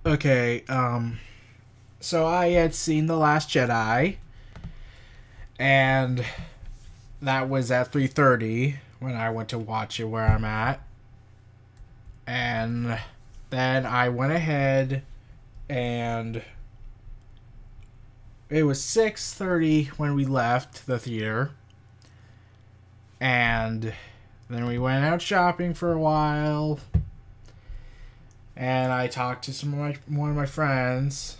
Okay, so I had seen The Last Jedi, and that was at 3:30 when I went to watch it where I'm at. And then I went ahead and it was 6:30 when we left the theater. And then we went out shopping for a while. And I talked to one of my friends,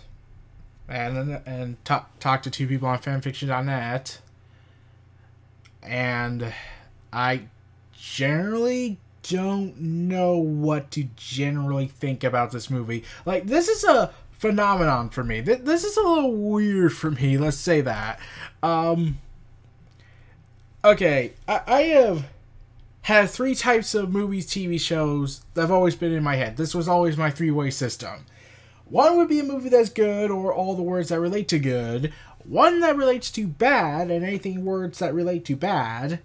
and talked to two people on fanfiction.net, and I generally don't know what to generally think about this movie. Like, this is a phenomenon for me. This is a little weird for me. Let's say that. Okay, I have had three types of movies, TV shows that have always been in my head. This was always my three-way system. One would be a movie that's good, or all the words that relate to good. One that relates to bad, and anything words that relate to bad.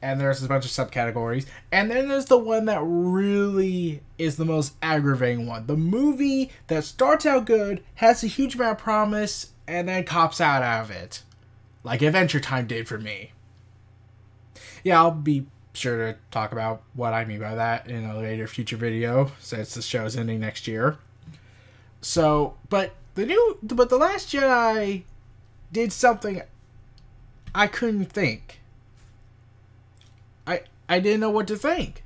And there's a bunch of subcategories. And then there's the one that really is the most aggravating one. The movie that starts out good, has a huge amount of promise, and then cops out of it. Like Adventure Time did for me. Yeah, I'll be sure to talk about what I mean by that in a later future video, since the show's ending next year. So, but The Last Jedi did something I couldn't think. I didn't know what to think.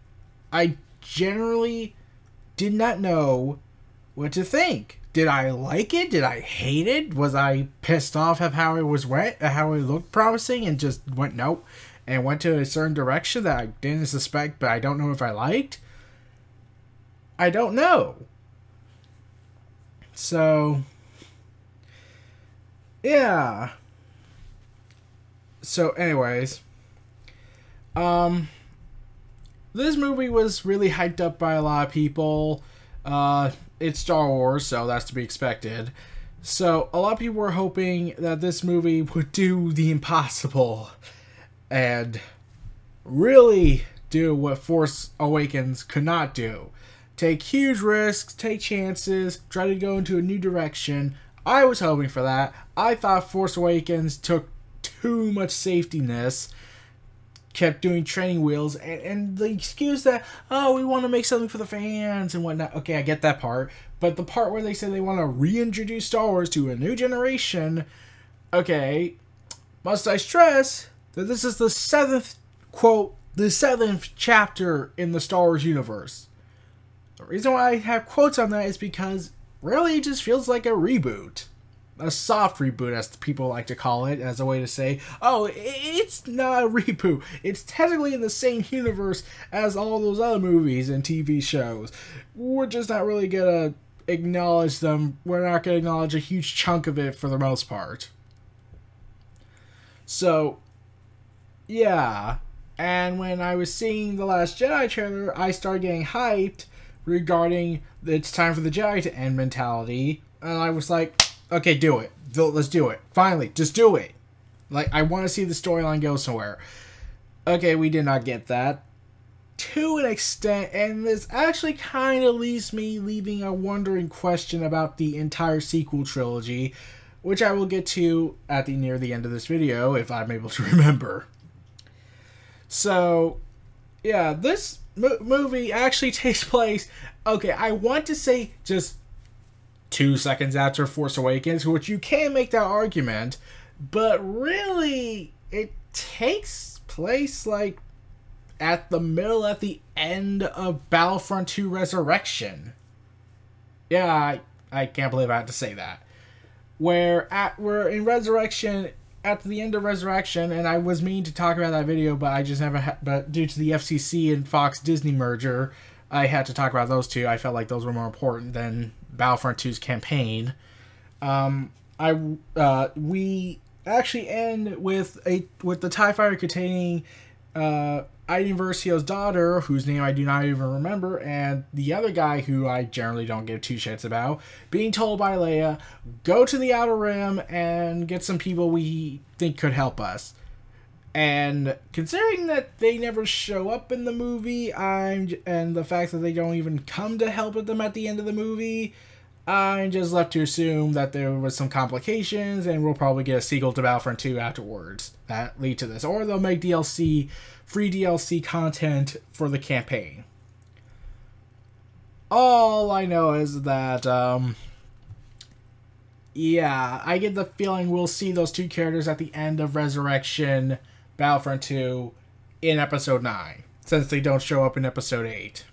I generally did not know what to think. Did I like it? Did I hate it? Was I pissed off at how it was how it looked promising and just went nope? And went to a certain direction that I didn't suspect, but I don't know if I liked? I don't know. So, yeah. So, anyways. This movie was really hyped up by a lot of people. It's Star Wars, so that's to be expected. So, a lot of people were hoping that this movie would do the impossible and really do what Force Awakens could not do. Take huge risks, take chances, try to go into a new direction. I was hoping for that. I thought Force Awakens took too much safetyness, kept doing training wheels, and the excuse that, oh, we want to make something for the fans and whatnot. Okay, I get that part. But the part where they say they want to reintroduce Star Wars to a new generation, okay, must I stress that this is the seventh, quote, the seventh chapter in the Star Wars universe. The reason why I have quotes on that is because really it just feels like a reboot. A soft reboot, as people like to call it, as a way to say, oh, it's not a reboot. It's technically in the same universe as all those other movies and TV shows. We're just not really going to acknowledge them. We're not going to acknowledge a huge chunk of it for the most part. So, yeah, and when I was seeing the Last Jedi trailer, I started getting hyped regarding it's time for the Jedi to end mentality, and I was like, okay, do it. Let's do it. Finally, just do it. Like, I want to see the storyline go somewhere. Okay, we did not get that. To an extent, and this actually kind of leaves me leaving a wondering question about the entire sequel trilogy, which I will get to at near the end of this video, if I'm able to remember. So, yeah, this movie actually takes place, okay, I want to say just 2 seconds after Force Awakens, which you can make that argument, but really, it takes place, like, at the end of Battlefront 2 Resurrection. Yeah, I can't believe I had to say that. We're in Resurrection, at the end of Resurrection, and I was meaning to talk about that video, but I just never but due to the FCC and Fox Disney merger, I had to talk about those two. I felt like those were more important than Battlefront 2's campaign. We actually end with the TIE fighter containing Iden Versio's daughter, whose name I do not even remember, and the other guy who I generally don't give two shits about, being told by Leia, go to the Outer Rim and get some people we think could help us. And considering that they never show up in the movie, and the fact that they don't even come to help with them at the end of the movie, I'm just left to assume that there was some complications, and we'll probably get a sequel to Battlefront 2 afterwards that lead to this. Or they'll make DLC, free DLC content for the campaign. All I know is that, yeah, I get the feeling we'll see those two characters at the end of Resurrection Battlefront 2 in Episode 9, since they don't show up in Episode 8.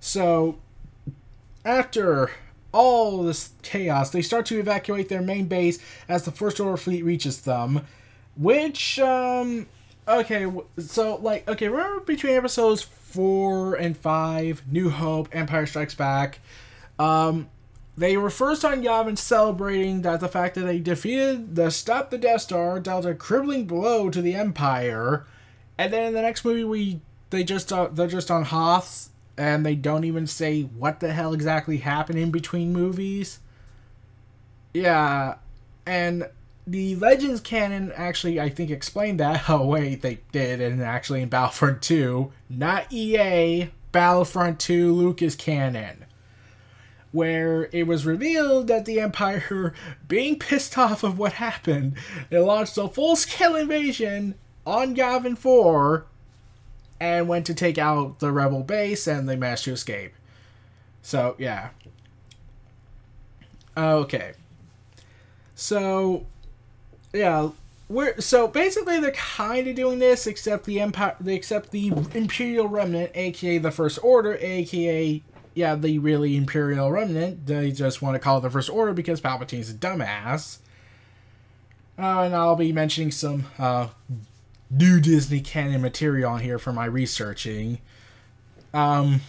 So, after all this chaos, they start to evacuate their main base as the First Order fleet reaches them. Which, okay, so, like, okay, remember between episodes 4 and 5, New Hope, Empire Strikes Back, they were first on Yavin celebrating that the fact that they stopped the Death Star, dealt a crippling blow to the Empire, and then in the next movie they're just on Hoths, and they don't even say what the hell exactly happened in between movies. Yeah, and the Legends canon actually, I think, explained that. Oh, wait, they did, and actually in Battlefront 2, not EA, Battlefront 2 Lucas canon, where it was revealed that the Empire, being pissed off of what happened, they launched a full-scale invasion on Yavin 4, and went to take out the rebel base, and they managed to escape. So, yeah. Okay. So, yeah. So, basically, they're kind of doing this, except the Imperial Remnant, aka the First Order, aka, yeah, the really Imperial Remnant. They just want to call it the First Order because Palpatine's a dumbass. And I'll be mentioning some, new Disney canon material on here for my researching. And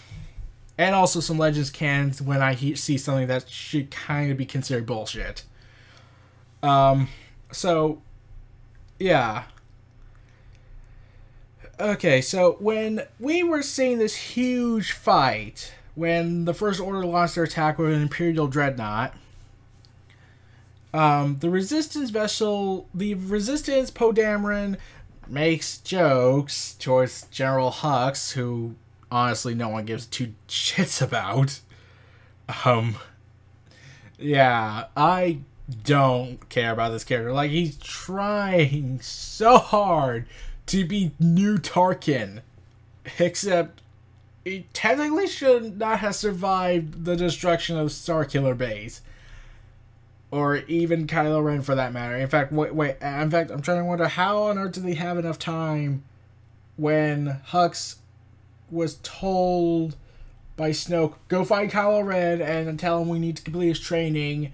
also some Legends canons when I see something that should kind of be considered bullshit. So, yeah. Okay, so when we were seeing this huge fight, when the First Order launched their attack with an Imperial Dreadnought, the Resistance Poe Dameron, makes jokes towards General Hux, who honestly no one gives two shits about. Yeah, I don't care about this character. Like, he's trying so hard to be new Tarkin, except he technically should not have survived the destruction of Starkiller Base. Or even Kylo Ren, for that matter. In fact, I'm trying to wonder how on earth did they have enough time when Hux was told by Snoke, go find Kylo Ren and tell him we need to complete his training.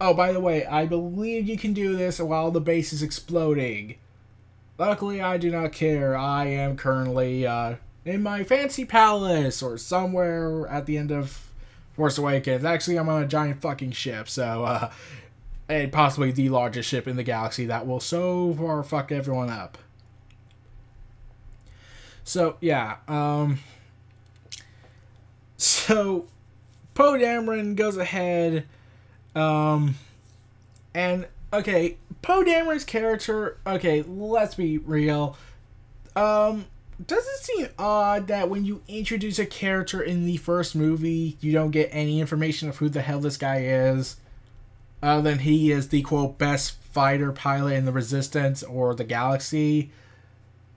Oh, by the way, I believe you can do this while the base is exploding. Luckily, I do not care. I am currently in my fancy palace or somewhere at the end of Force Awakens. Actually, I'm on a giant fucking ship, so, and possibly the largest ship in the galaxy that will so far fuck everyone up. So, yeah, so, Poe Dameron goes ahead, and, okay, Poe Dameron's character, okay, let's be real, does it seem odd that when you introduce a character in the first movie, you don't get any information of who the hell this guy is, other than he is the, quote, best fighter pilot in the Resistance or the galaxy?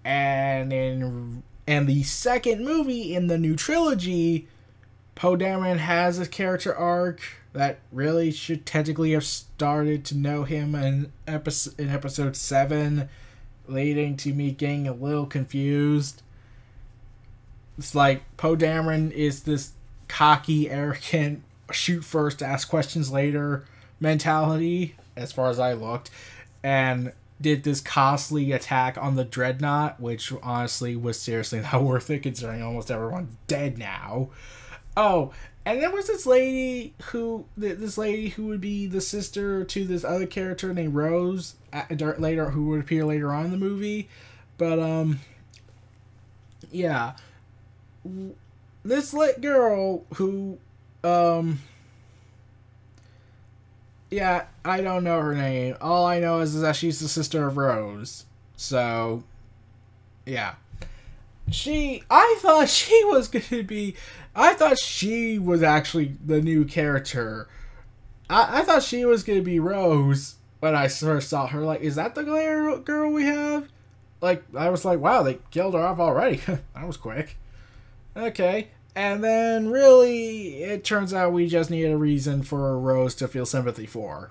And in the second movie in the new trilogy, Poe Dameron has a character arc that really should technically have started to know him in episode 7, leading to me getting a little confused. It's like Poe Dameron is this cocky, arrogant, shoot first, ask questions later mentality, as far as I looked, and did this costly attack on the Dreadnought, which honestly was seriously not worth it considering almost everyone's dead now. Oh, and there was this lady who would be the sister to this other character named Rose, later, who would appear later on in the movie. But, yeah. This girl who, yeah, I don't know her name. All I know is that she's the sister of Rose. So, yeah. I thought she was gonna be, I thought she was actually the new character. I thought she was gonna be Rose when I first saw her. Like, is that the girl we have? Like, I was like, wow, they killed her off already. That was quick. Okay. And then, really, it turns out we just needed a reason for Rose to feel sympathy for.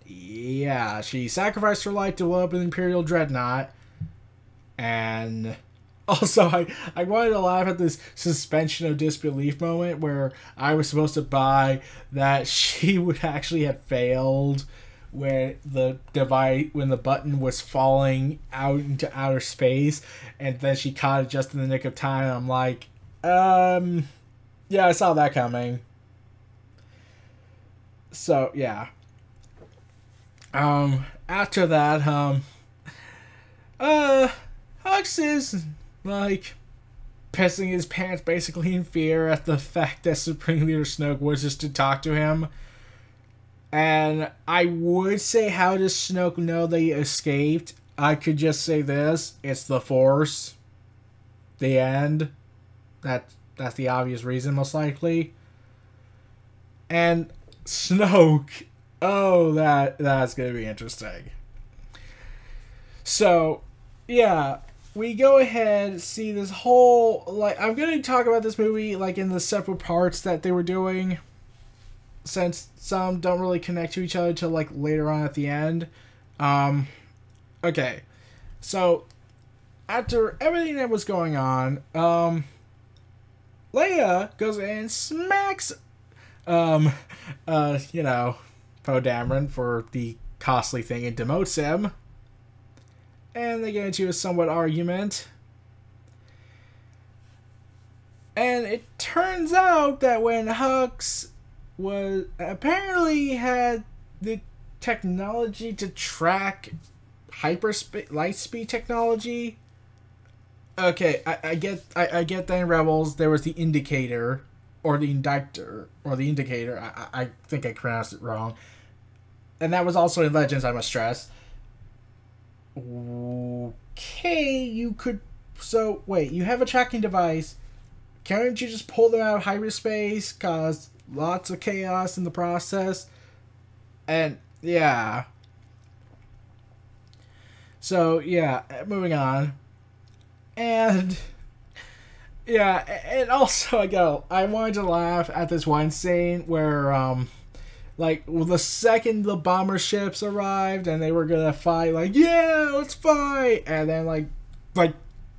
Yeah, she sacrificed her life to blow up an Imperial Dreadnought. And also, I wanted to laugh at this suspension of disbelief moment where I was supposed to buy that she would actually have failed when the device, when the button was falling out into outer space, and then she caught it just in the nick of time. I'm like, yeah, I saw that coming. So yeah. After that, Hux is like pissing his pants basically in fear at the fact that Supreme Leader Snoke was just to talk to him. And I would say, how does Snoke know they escaped? I could just say this: it's the Force. The end. That's the obvious reason, most likely. And Snoke, oh, that's gonna be interesting. So, yeah, we go ahead, see this whole, like, I'm gonna talk about this movie like in the separate parts that they were doing, since some don't really connect to each other till like later on at the end. Okay, so after everything that was going on, Leia goes and smacks, Poe Dameron for the costly thing and demotes him. And they get into a somewhat argument. And it turns out that when Hux was apparently had the technology to track light speed technology. Okay, I get that in Rebels there was the indicator or the indicator. I think I pronounced it wrong. And that was also in Legends, I must stress. Okay, you could. So wait, you have a tracking device. Can't you just pull them out of hyperspace? Cause lots of chaos in the process. And yeah. So yeah, moving on. And yeah, and also I wanted to laugh at this one scene where the second the bomber ships arrived and they were gonna fight, like, yeah, let's fight, and then like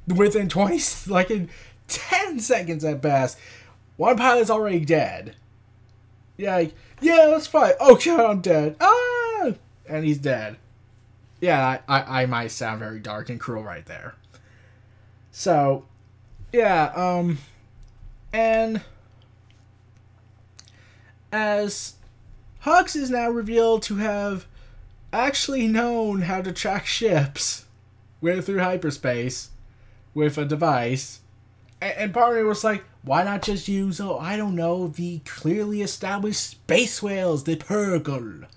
within 20, like in 10 seconds at best, one pilot's already dead. Yeah, like, yeah, let's fight. Okay, I'm dead. Ah, and he's dead. Yeah, I might sound very dark and cruel right there. So, yeah, and as Hux is now revealed to have actually known how to track ships through hyperspace with a device, and part of me was like, why not just use, the clearly established space whales, the Purgle,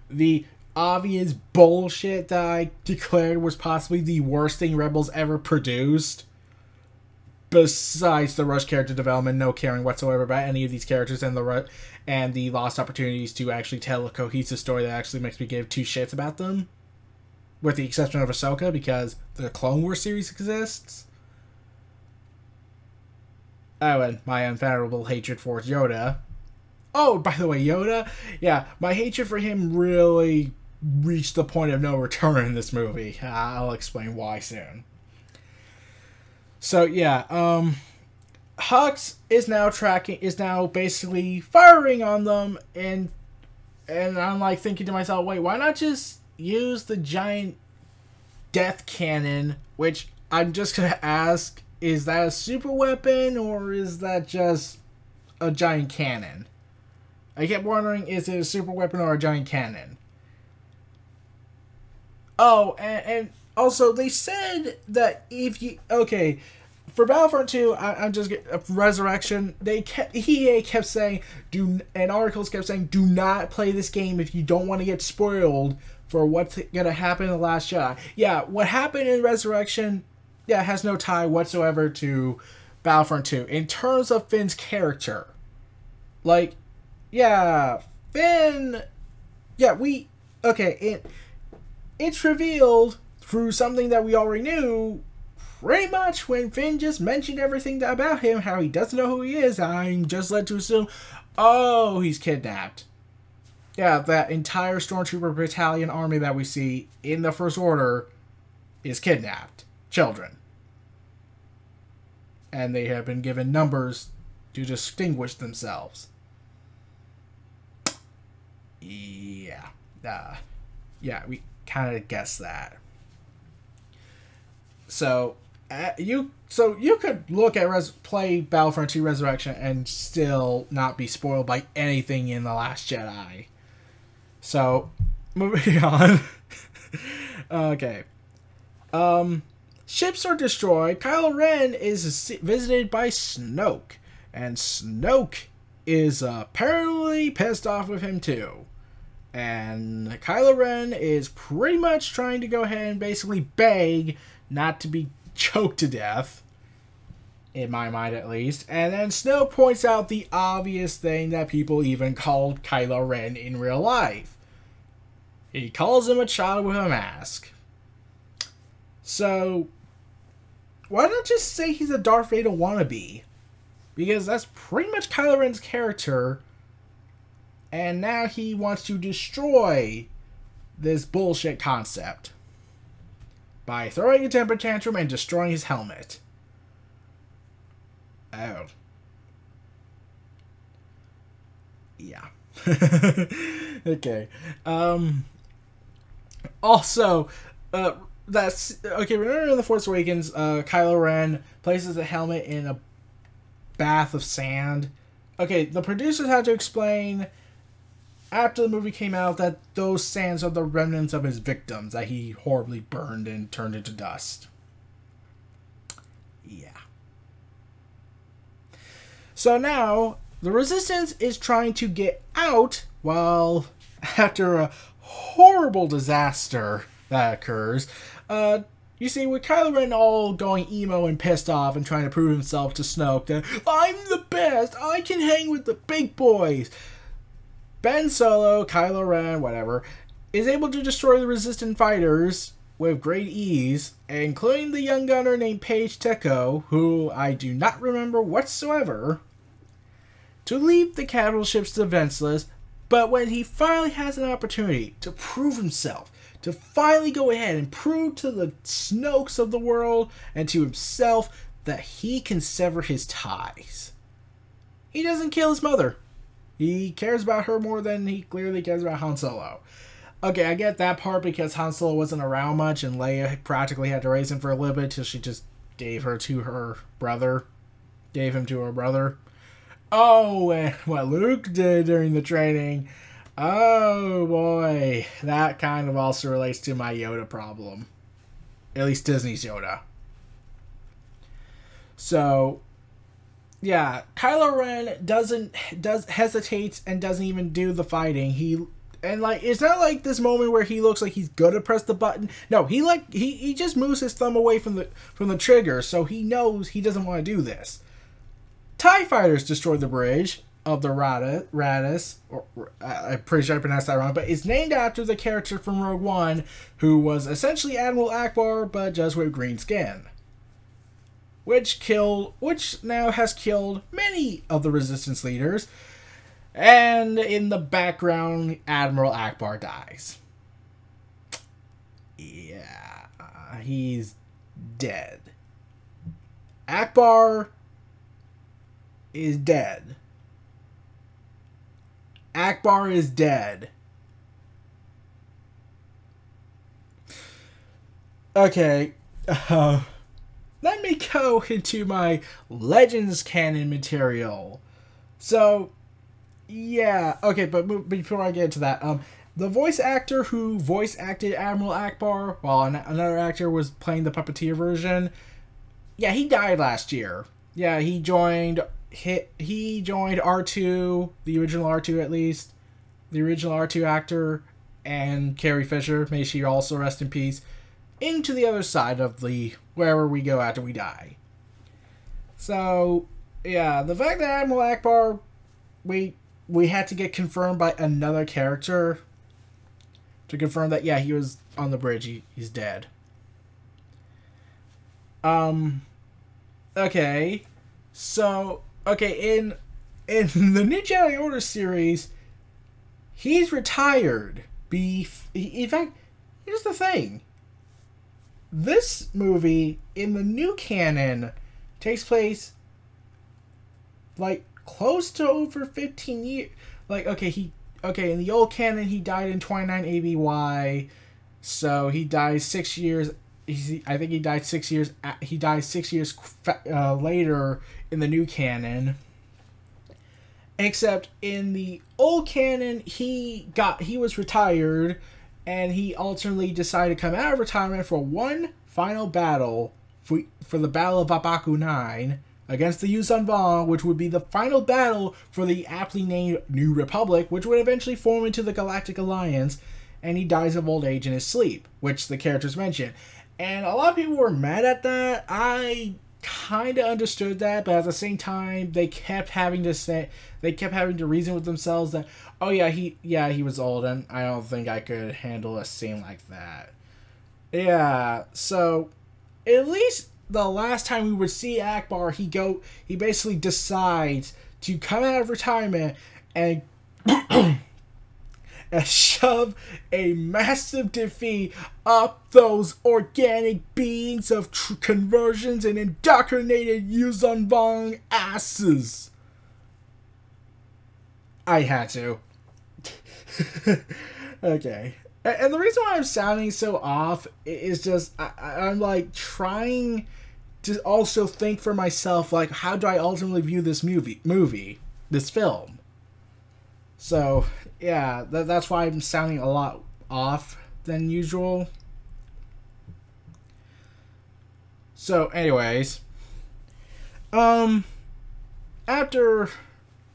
the obvious bullshit that I declared was possibly the worst thing Rebels ever produced. Besides the rush character development, no caring whatsoever about any of these characters, and the lost opportunities to actually tell a cohesive story that actually makes me give two shits about them. With the exception of Ahsoka, because the Clone Wars series exists. Oh, and my unfathomable hatred for Yoda. Oh, by the way, Yoda, yeah, my hatred for him really reached the point of no return in this movie. I'll explain why soon. So yeah, Hux is now basically firing on them, and I'm like thinking to myself, wait, why not just use the giant death cannon? Which I'm just gonna ask, is that a super weapon or is that just a giant cannon? I kept wondering, is it a super weapon or a giant cannon? Oh, and also they said that if you, okay, for Battlefront 2, I'm just Resurrection, EA kept saying, and articles kept saying, do not play this game if you don't want to get spoiled for what's gonna happen in The Last Jedi. Yeah, what happened in Resurrection yeah, has no tie whatsoever to Battlefront 2 in terms of Finn's character. Like, yeah, Finn, yeah, it's revealed through something that we already knew pretty much when Finn just mentioned everything about him, how he doesn't know who he is. I'm just led to assume, oh, he's kidnapped. Yeah, that entire Stormtrooper battalion army that we see in the First Order is kidnapped. Children. And they have been given numbers to distinguish themselves. Yeah. Yeah, we kind of guessed that. So you could look at play Battlefront 2 Resurrection and still not be spoiled by anything in The Last Jedi. So, moving on. Okay. Ships are destroyed. Kylo Ren is visited by Snoke. And Snoke is apparently pissed off with him too. And Kylo Ren is pretty much trying to go ahead and basically beg not to be choked to death. In my mind, at least. And then Snoke points out the obvious thing that people even called Kylo Ren in real life. He calls him a child with a mask. So, why not just say he's a Darth Vader wannabe? Because that's pretty much Kylo Ren's character. And now he wants to destroy this bullshit concept by throwing a temper tantrum and destroying his helmet. Oh. Yeah. Okay. Also, that's okay. Remember in The Force Awakens, Kylo Ren places a helmet in a bath of sand. Okay, the producers had to explain after the movie came out that those sands are the remnants of his victims that he horribly burned and turned into dust. Yeah. So now, the Resistance is trying to get out while, after a horrible disaster that occurs, you see, with Kylo Ren all going emo and pissed off and trying to prove himself to Snoke that, I'm the best, I can hang with the big boys. Ben Solo, Kylo Ren, whatever, is able to destroy the Resistance fighters with great ease, including the young gunner named Paige Tico, who I do not remember whatsoever, to leave the capital ships defenseless. But when he finally has an opportunity to prove himself, to finally go ahead and prove to the Snokes of the world and to himself that he can sever his ties, he doesn't kill his mother. He cares about her more than he clearly cares about Han Solo. Okay, I get that part because Han Solo wasn't around much and Leia practically had to raise him for a little bit till she just gave him to her brother. Oh, and what Luke did during the training. Oh boy, that kind of also relates to my Yoda problem. At least Disney's Yoda. So, yeah, Kylo Ren hesitates and doesn't even do the fighting. It's not like this moment where he looks like he's gonna press the button. No, he just moves his thumb away from the trigger, so he knows he doesn't want to do this. TIE fighters destroyed the bridge of the Radis, or I'm pretty sure I pronounced that wrong, but it's named after the character from Rogue One, who was essentially Admiral Akbar, but just with green skin. Which now has killed many of the Resistance leaders, and in the background, Admiral Akbar dies. Yeah, he's dead. Akbar is dead. Akbar is dead. Okay, let me go into my Legends canon material. So, yeah, okay, but before I get into that, the voice actor who voice acted Admiral Akbar, while another actor was playing the puppeteer version, yeah, he died last year. Yeah, he joined R2, the original R2 at least, the original R2 actor, and Carrie Fisher, may she also rest in peace, into the other side of the wherever we go after we die. So, yeah, the fact that Admiral Akbar, we had to get confirmed by another character to confirm that, yeah, he was on the bridge. He's dead. Okay. So, okay, in the New Jedi Order series, he's retired. In fact, here's the thing. This movie, in the new canon, takes place, like, close to over 15 years. Like, okay, in the old canon, he died in 29 ABY, so he died 6 years. I think he died 6 years. He died 6 years later in the new canon. Except in the old canon, he was retired, and he ultimately decided to come out of retirement for one final battle for the Battle of Babaku 9 against the Yuuzhan Vong, which would be the final battle for the aptly named New Republic, which would eventually form into the Galactic Alliance, and he dies of old age in his sleep, which the characters mention. And a lot of people were mad at that. I kind of understood that, but at the same time, they kept having to reason with themselves that, oh yeah, he was old, and I don't think I could handle a scene like that. Yeah, so at least the last time we would see Akbar, he basically decides to come out of retirement and and shove a massive defeat up those organic beings of conversions and indoctrinated Yuuzhan Vong asses. I had to. Okay. And the reason why I'm sounding so off is just I'm like trying to also think for myself, like, how do I ultimately view this this film? So, yeah, that's why I'm sounding a lot off than usual. So, anyways, after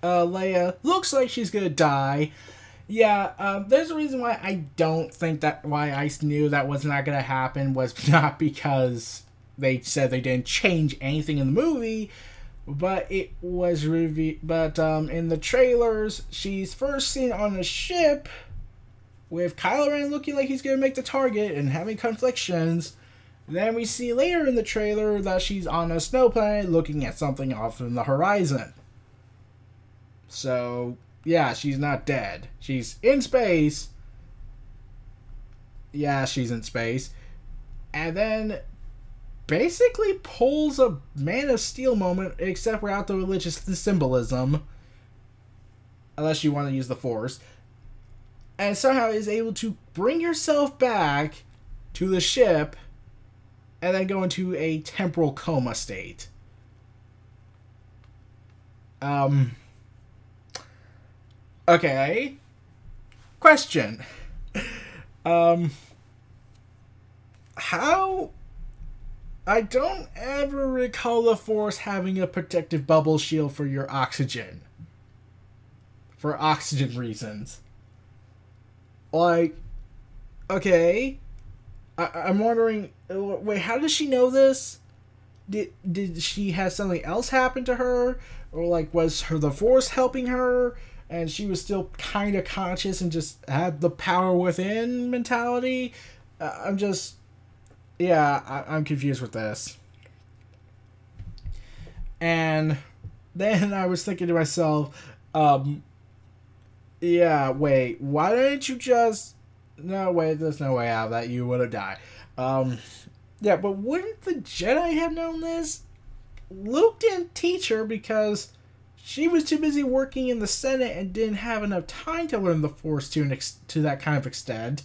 Leia looks like she's gonna die, yeah, there's a reason why I don't think why I knew that was not gonna happen was not because they said they didn't change anything in the movie, but it was But in the trailers, she's first seen on a ship with Kylo Ren looking like he's gonna make the target and having conflictions. Then we see later in the trailer that she's on a snow planet looking at something off in the horizon. So, yeah, she's not dead. She's in space. Yeah, she's in space. And then basically pulls a Man of Steel moment, except without the religious symbolism. Unless you want to use the Force. And somehow is able to bring herself back to the ship and then go into a temporal coma state. Okay. Question. How... I don't ever recall the Force having a protective bubble shield for your oxygen. For oxygen reasons. Like, okay. I'm wondering, wait, how does she know this? Did she have something else happen to her? Or, like, was the Force helping her? And she was still kind of conscious and just had the power within mentality? I'm confused with this. And then I was thinking to myself, yeah, wait, why didn't you just... No, wait, there's no way out of that. You would have died. Yeah, but wouldn't the Jedi have known this? Luke didn't teach her because she was too busy working in the Senate and didn't have enough time to learn the Force to that kind of extent.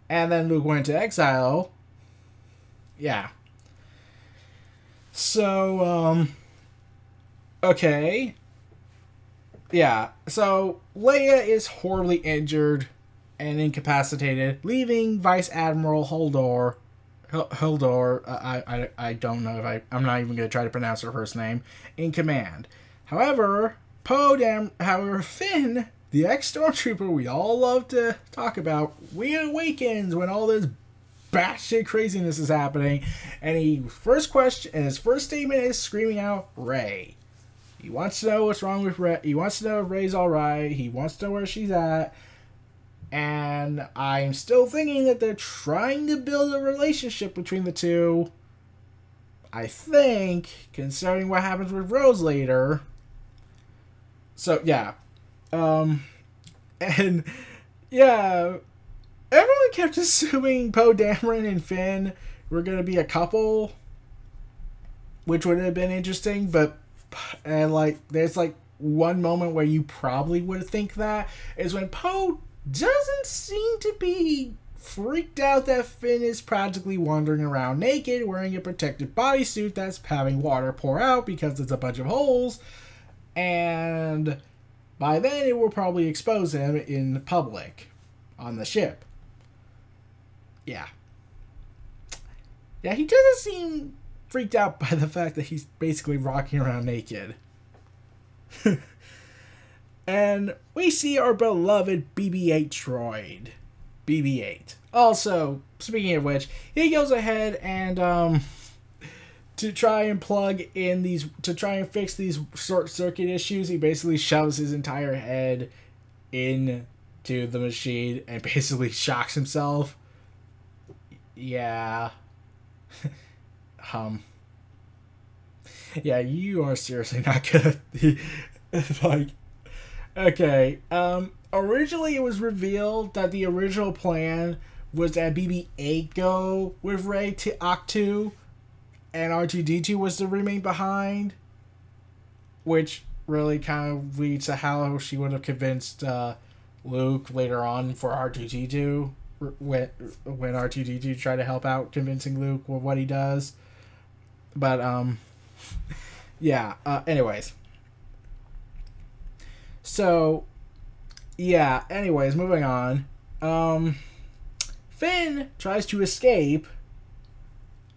And then Luke went into exile. Yeah. So, okay. Yeah, so Leia is horribly injured and incapacitated, leaving Vice Admiral Hodor. I don't know if I'm not even going to try to pronounce her first name, in command. However, Finn, the ex-stormtrooper we all love to talk about, reawakens when all this batshit craziness is happening, and his first statement is screaming out, Rey. He wants to know what's wrong with Rey. He wants to know if Rey's alright. He wants to know where she's at. And I'm still thinking that they're trying to build a relationship between the two. I think, considering what happens with Rose later. So, yeah. And, yeah. Everyone kept assuming Poe Dameron and Finn were going to be a couple. Which would have been interesting, but... And, like, there's, like, one moment where you probably would think that is when Poe doesn't seem to be freaked out that Finn is practically wandering around naked, wearing a protective bodysuit that's having water pour out because there's a bunch of holes. And by then, it will probably expose him in public on the ship. Yeah. Yeah, he doesn't seem freaked out by the fact that he's basically rocking around naked. And we see our beloved BB-8 droid. BB-8. Also, speaking of which, he goes ahead and to try and fix these short circuit issues, he basically shoves his entire head into the machine and basically shocks himself. Yeah. Yeah, you are seriously not good. Like, okay. Originally it was revealed that the original plan was that BB-8 go with Rey to Ahch-To, and R2-D2 was to remain behind, which really kind of leads to how she would have convinced Luke later on for R2-D2 when R2-D2 tried to help out convincing Luke with what he does. But yeah, anyways. So, yeah, anyways, moving on. Finn tries to escape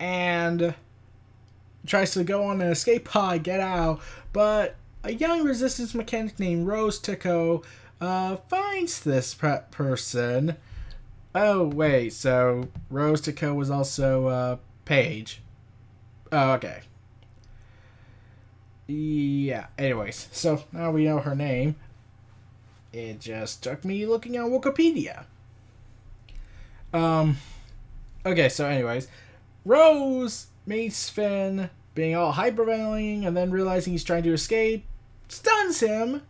and tries to go on an escape pod, get out, but a young resistance mechanic named Rose Tico finds this person. Oh, wait, so Rose Tico was also Paige. Oh, okay. Yeah, anyways, so now we know her name. It just took me looking on Wikipedia. Okay, so anyways, Rose meets Finn being all hyperventilating and then realizing he's trying to escape, stuns him,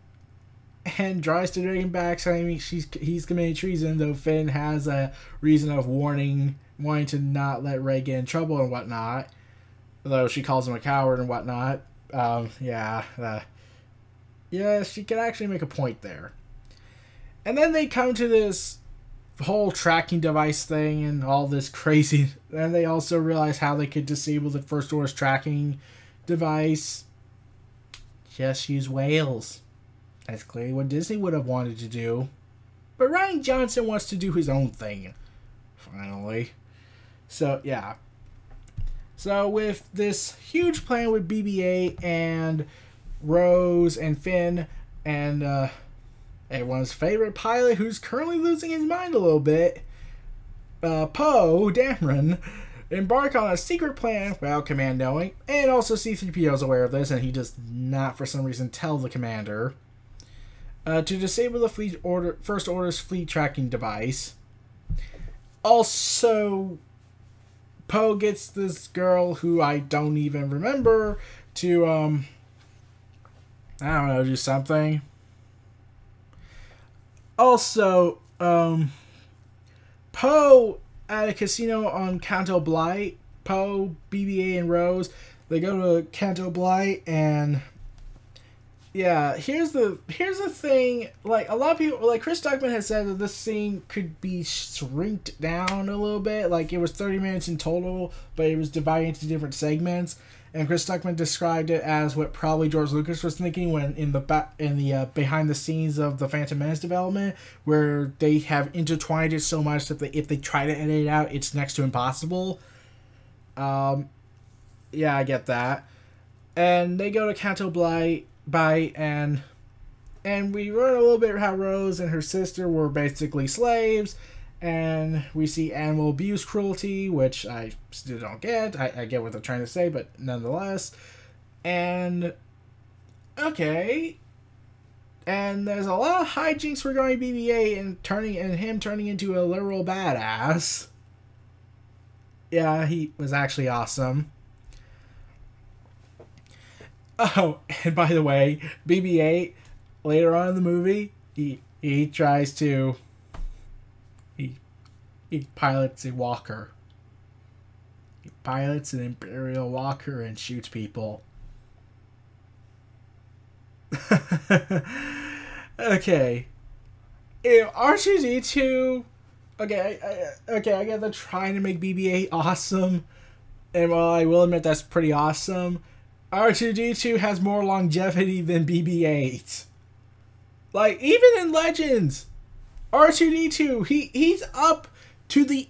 and tries to drag him back, saying he's committed treason, though Finn has a reason of wanting to not let Rey get in trouble and whatnot, though she calls him a coward and whatnot. Yeah, she can actually make a point there. And then they come to this whole tracking device thing and all this crazy, and they also realize how they could disable the First Order's tracking device. Just use whales. That's clearly what Disney would have wanted to do. But Rian Johnson wants to do his own thing. Finally. So, yeah. So, with this huge plan with BB-8 and Rose and Finn and everyone's favorite pilot who's currently losing his mind a little bit, Poe Dameron, embark on a secret plan without command knowing, and also C-3PO is aware of this, and he does not for some reason tell the commander, to disable the First Order's fleet tracking device. Also, Poe gets this girl who I don't even remember to, I don't know, do something. Also, Poe at a casino on Canto Blight, Poe, BB-8, and Rose, they go to Canto Blight, and yeah, here's the thing, like, a lot of people, like, Chris Duckman has said that this scene could be shrinked down a little bit, like, it was 30 minutes in total, but it was divided into different segments, and Chris Duckman described it as what probably George Lucas was thinking when in the behind the scenes of the Phantom Menace development, where they have intertwined it so much that if they try to edit it out, it's next to impossible. Yeah, I get that. And they go to Canto Blight, and we learn a little bit how Rose and her sister were basically slaves, and we see animal abuse cruelty, which I still don't get. I get what they're trying to say, but nonetheless. And okay, and there's a lot of hijinks regarding BB-8 and him turning into a literal badass. Yeah, he was actually awesome. Oh, and by the way, BB-8 later on in the movie, he tries to he pilots a walker. He pilots an Imperial walker and shoots people. Okay. If R2-D2, I get they're trying to make BB-8 awesome, and while I will admit that's pretty awesome, R2-D2 has more longevity than BB-8. Like, even in Legends, R2-D2, he's up to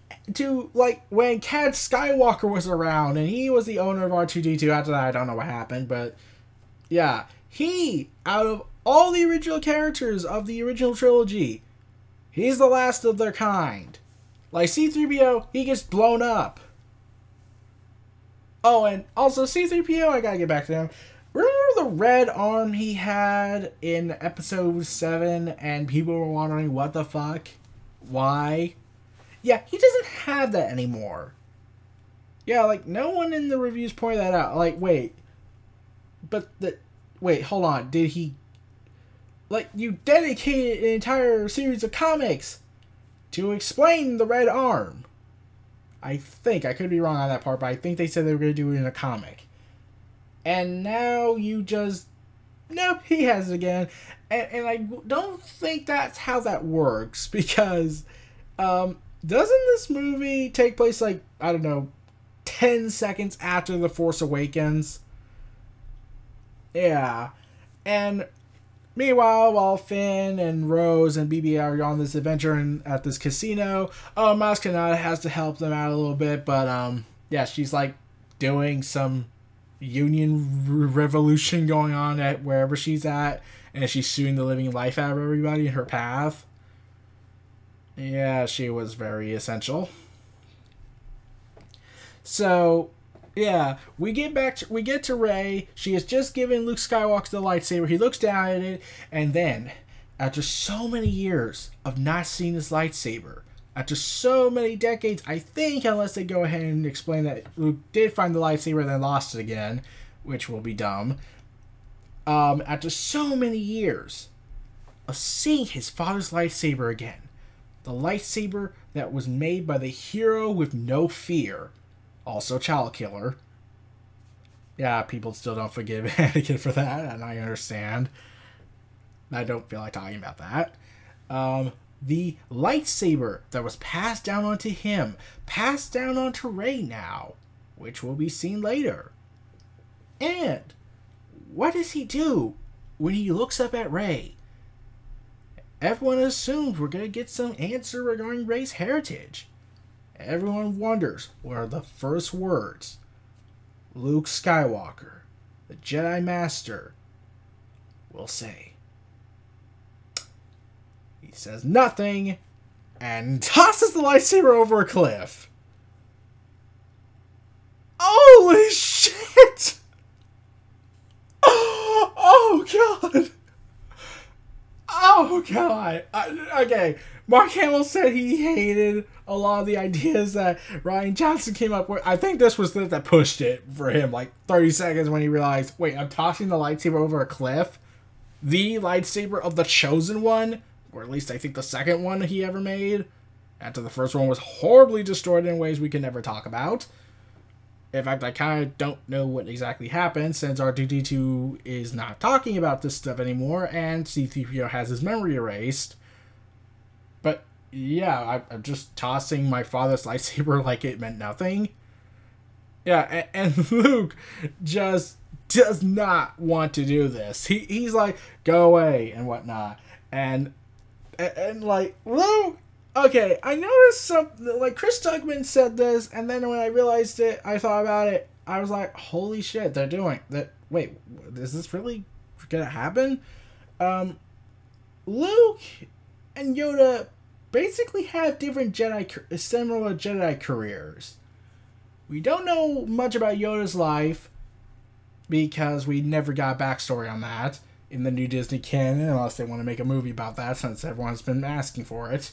like when Cad Skywalker was around and he was the owner of R2-D2. After that, I don't know what happened, but yeah, he, out of all the original characters of the original trilogy, he's the last of their kind. Like C-3PO, he gets blown up. Oh, and also C-3PO, I gotta get back to him. Remember the red arm he had in episode 7 and people were wondering what the fuck? Why? Yeah, he doesn't have that anymore. Yeah, like, no one in the reviews pointed that out. Like, wait, hold on, did he... Like, you dedicated an entire series of comics to explain the red arm. I think, I could be wrong on that part, but I think they said they were going to do it in a comic. And now you just... Nope, he has it again. And I don't think that's how that works, because... doesn't this movie take place, like, I don't know, 10 seconds after The Force Awakens? Yeah. And meanwhile, while Finn and Rose and BB are on this adventure at this casino, Maz Kanata has to help them out a little bit, but, yeah, she's, like, doing some union revolution going on at wherever she's at, and she's suing the living life out of everybody in her path. Yeah, she was very essential. So, yeah, we get to Rey. She has just given Luke Skywalker the lightsaber. He looks down at it, and then, after so many years of not seeing this lightsaber, after so many decades, I think, unless they go ahead and explain that Luke did find the lightsaber and then lost it again, which will be dumb. After so many years of seeing his father's lightsaber again, the lightsaber that was made by the hero with no fear. Also child killer. Yeah, people still don't forgive Anakin for that, and I understand. I don't feel like talking about that. The lightsaber that was passed down onto him, passed down onto Rey now, which will be seen later. And what does he do when he looks up at Rey? Everyone assumes we're going to get some answer regarding Rey's heritage. Everyone wonders what are the first words Luke Skywalker, the Jedi Master, will say. He says nothing and tosses the lightsaber over a cliff. Holy shit! Oh god! Oh god! Okay, Mark Hamill said he hated a lot of the ideas that Rian Johnson came up with. I think this was that pushed it for him, like 30 seconds when he realized, wait, I'm tossing the lightsaber over a cliff? The lightsaber of the Chosen One? Or at least I think the second one he ever made. After the first one was horribly destroyed in ways we can never talk about. In fact, I kind of don't know what exactly happened since R2-D2 is not talking about this stuff anymore and C-3PO has his memory erased. But yeah, I'm just tossing my father's lightsaber like it meant nothing. Yeah, and Luke just does not want to do this. He's like, go away and whatnot. And like, Luke... Okay, I noticed something, like, Chris Tugman said this, and then when I realized it, I thought about it, I was like, holy shit, they're doing that. Wait, is this really gonna happen? Luke and Yoda basically have different similar Jedi careers. We don't know much about Yoda's life because we never got a backstory on that in the new Disney canon, unless they want to make a movie about that since everyone's been asking for it.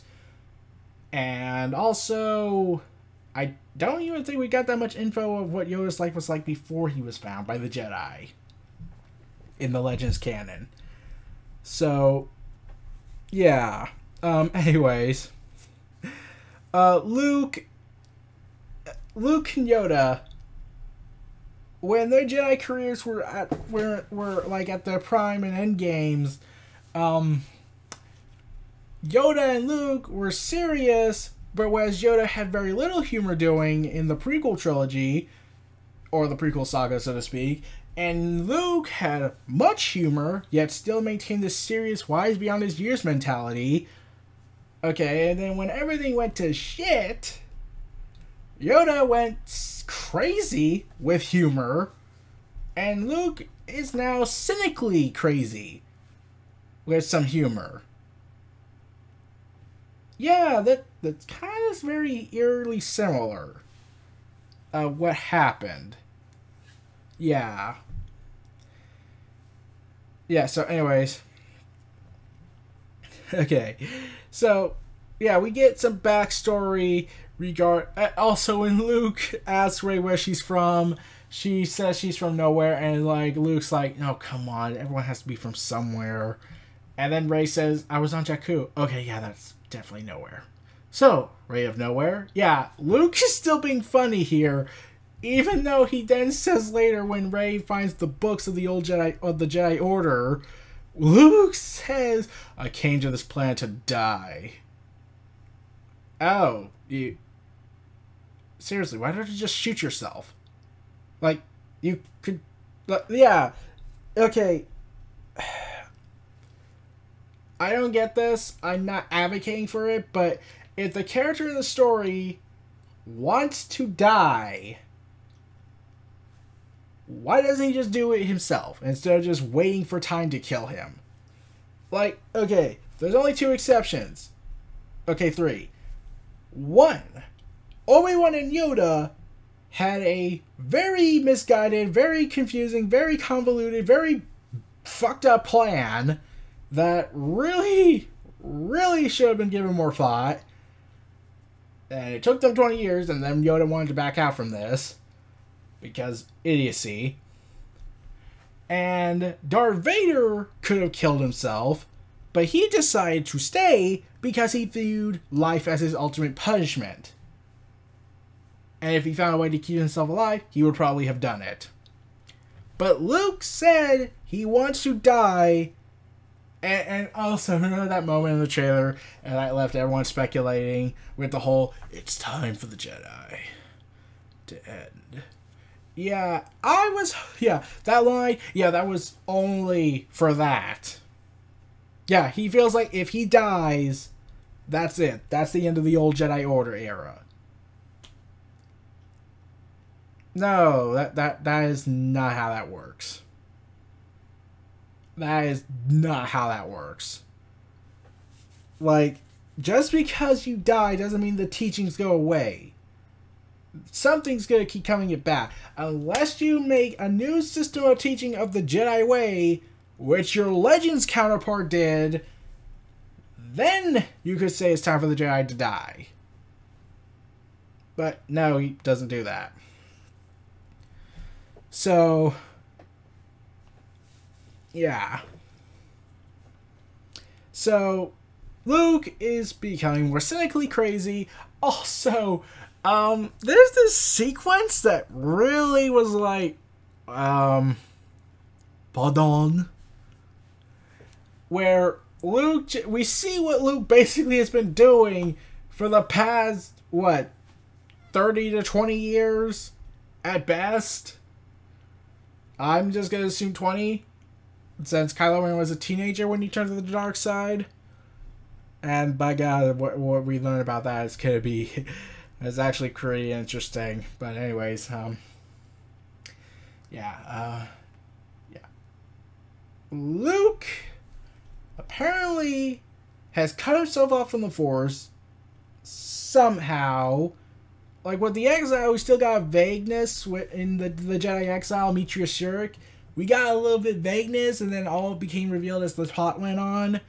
And also, I don't even think we got that much info of what Yoda's life was like before he was found by the Jedi in the Legends canon. So, yeah. Anyways, Luke and Yoda, when their Jedi careers were like at their prime and end games, Yoda and Luke were serious, but whereas Yoda had very little humor doing in the prequel trilogy, or the prequel saga, so to speak, and Luke had much humor, yet still maintained this serious, wise beyond his years mentality. Okay, and then when everything went to shit, Yoda went crazy with humor, and Luke is now cynically crazy with some humor. Yeah, that's kind of very eerily similar. What happened? Yeah. Yeah, so anyways. Okay. So, yeah, we get some backstory also when Luke asks Rey where she's from, she says she's from nowhere, and like Luke's like, "No, come on, everyone has to be from somewhere." And then Rey says, "I was on Jakku." Okay, yeah, that's definitely nowhere. So, Rey of nowhere? Yeah, Luke is still being funny here, even though he then says later when Rey finds the books of the old Jedi, of the Jedi Order, Luke says, "I came to this planet to die." Oh, you... Seriously, why don't you just shoot yourself? Like, you could... Yeah, okay. I don't get this. I'm not advocating for it, but if the character in the story wants to die, why doesn't he just do it himself instead of just waiting for time to kill him? Like, okay, there's only 2 exceptions. Okay, 3. 1, Obi-Wan and Yoda had a very misguided, very confusing, very convoluted, very fucked up plan that really, really should have been given more thought. And it took them 20 years, and then Yoda wanted to back out from this because idiocy. And Darth Vader could have killed himself, but he decided to stay because he viewed life as his ultimate punishment. And if he found a way to keep himself alive, he would probably have done it. But Luke said he wants to die. And also, remember that moment in the trailer, and I left everyone speculating with the whole, "It's time for the Jedi to end." Yeah, that line, that was only for that. Yeah, he feels like if he dies, that's it. That's the end of the old Jedi Order era. No, that is not how that works. That is not how that works. Like, just because you die doesn't mean the teachings go away. Something's going to keep coming it back. Unless you make a new system of teaching of the Jedi way, which your Legends counterpart did, then you could say it's time for the Jedi to die. But no, he doesn't do that. So, yeah. So, Luke is becoming more cynically crazy. Also, there's this sequence that really was like, pardon, where Luke, we see what Luke basically has been doing for the past, 30 to 20 years at best. I'm just going to assume 20, since Kylo Ren was a teenager when he turned to the dark side. And by God, what we learn about that is going to be, it's actually pretty interesting. But anyways, Luke apparently has cut himself off from the Force somehow, like with the Exile, we still got vagueness in the Jedi Exile, Meteor Shurik. We got a little bit vagueness, and then all became revealed as the plot went on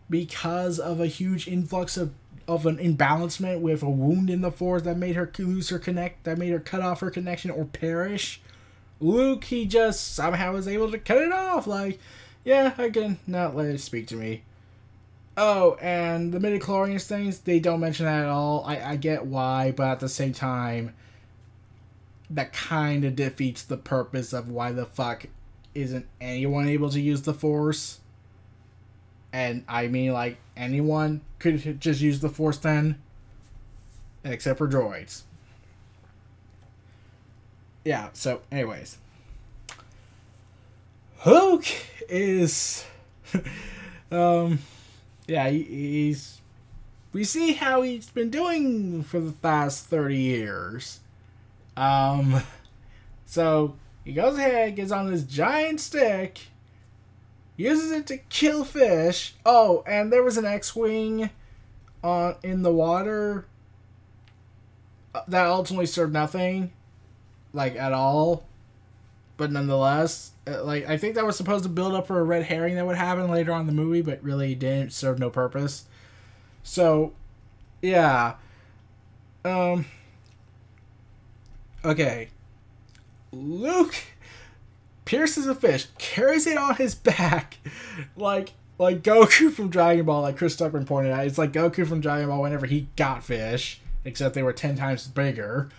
because of a huge influx of an imbalancement with a wound in the Force that made her lose her that made her cut off her connection or perish. Luke, he just somehow was able to cut it off. Like, yeah, I can not let it speak to me. Oh, and the midichlorians things, they don't mention that at all. I get why, but at the same time, that kind of defeats the purpose of why the fuck isn't anyone able to use the Force. And I mean, like, anyone could just use the Force then, except for droids. Yeah, so anyways, Luke is yeah, he's we see how he's been doing for the past 30 years. So he goes ahead, gets on this giant stick, uses it to kill fish. Oh, and there was an X-Wing in the water that ultimately served nothing, like, at all. But nonetheless, like, I think that was supposed to build up for a red herring that would happen later on in the movie, but really didn't serve no purpose. So, yeah. Okay. Luke pierces a fish, carries it on his back, like Goku from Dragon Ball, like Chris Tuckman pointed out. It's like Goku from Dragon Ball whenever he got fish, except they were 10 times bigger.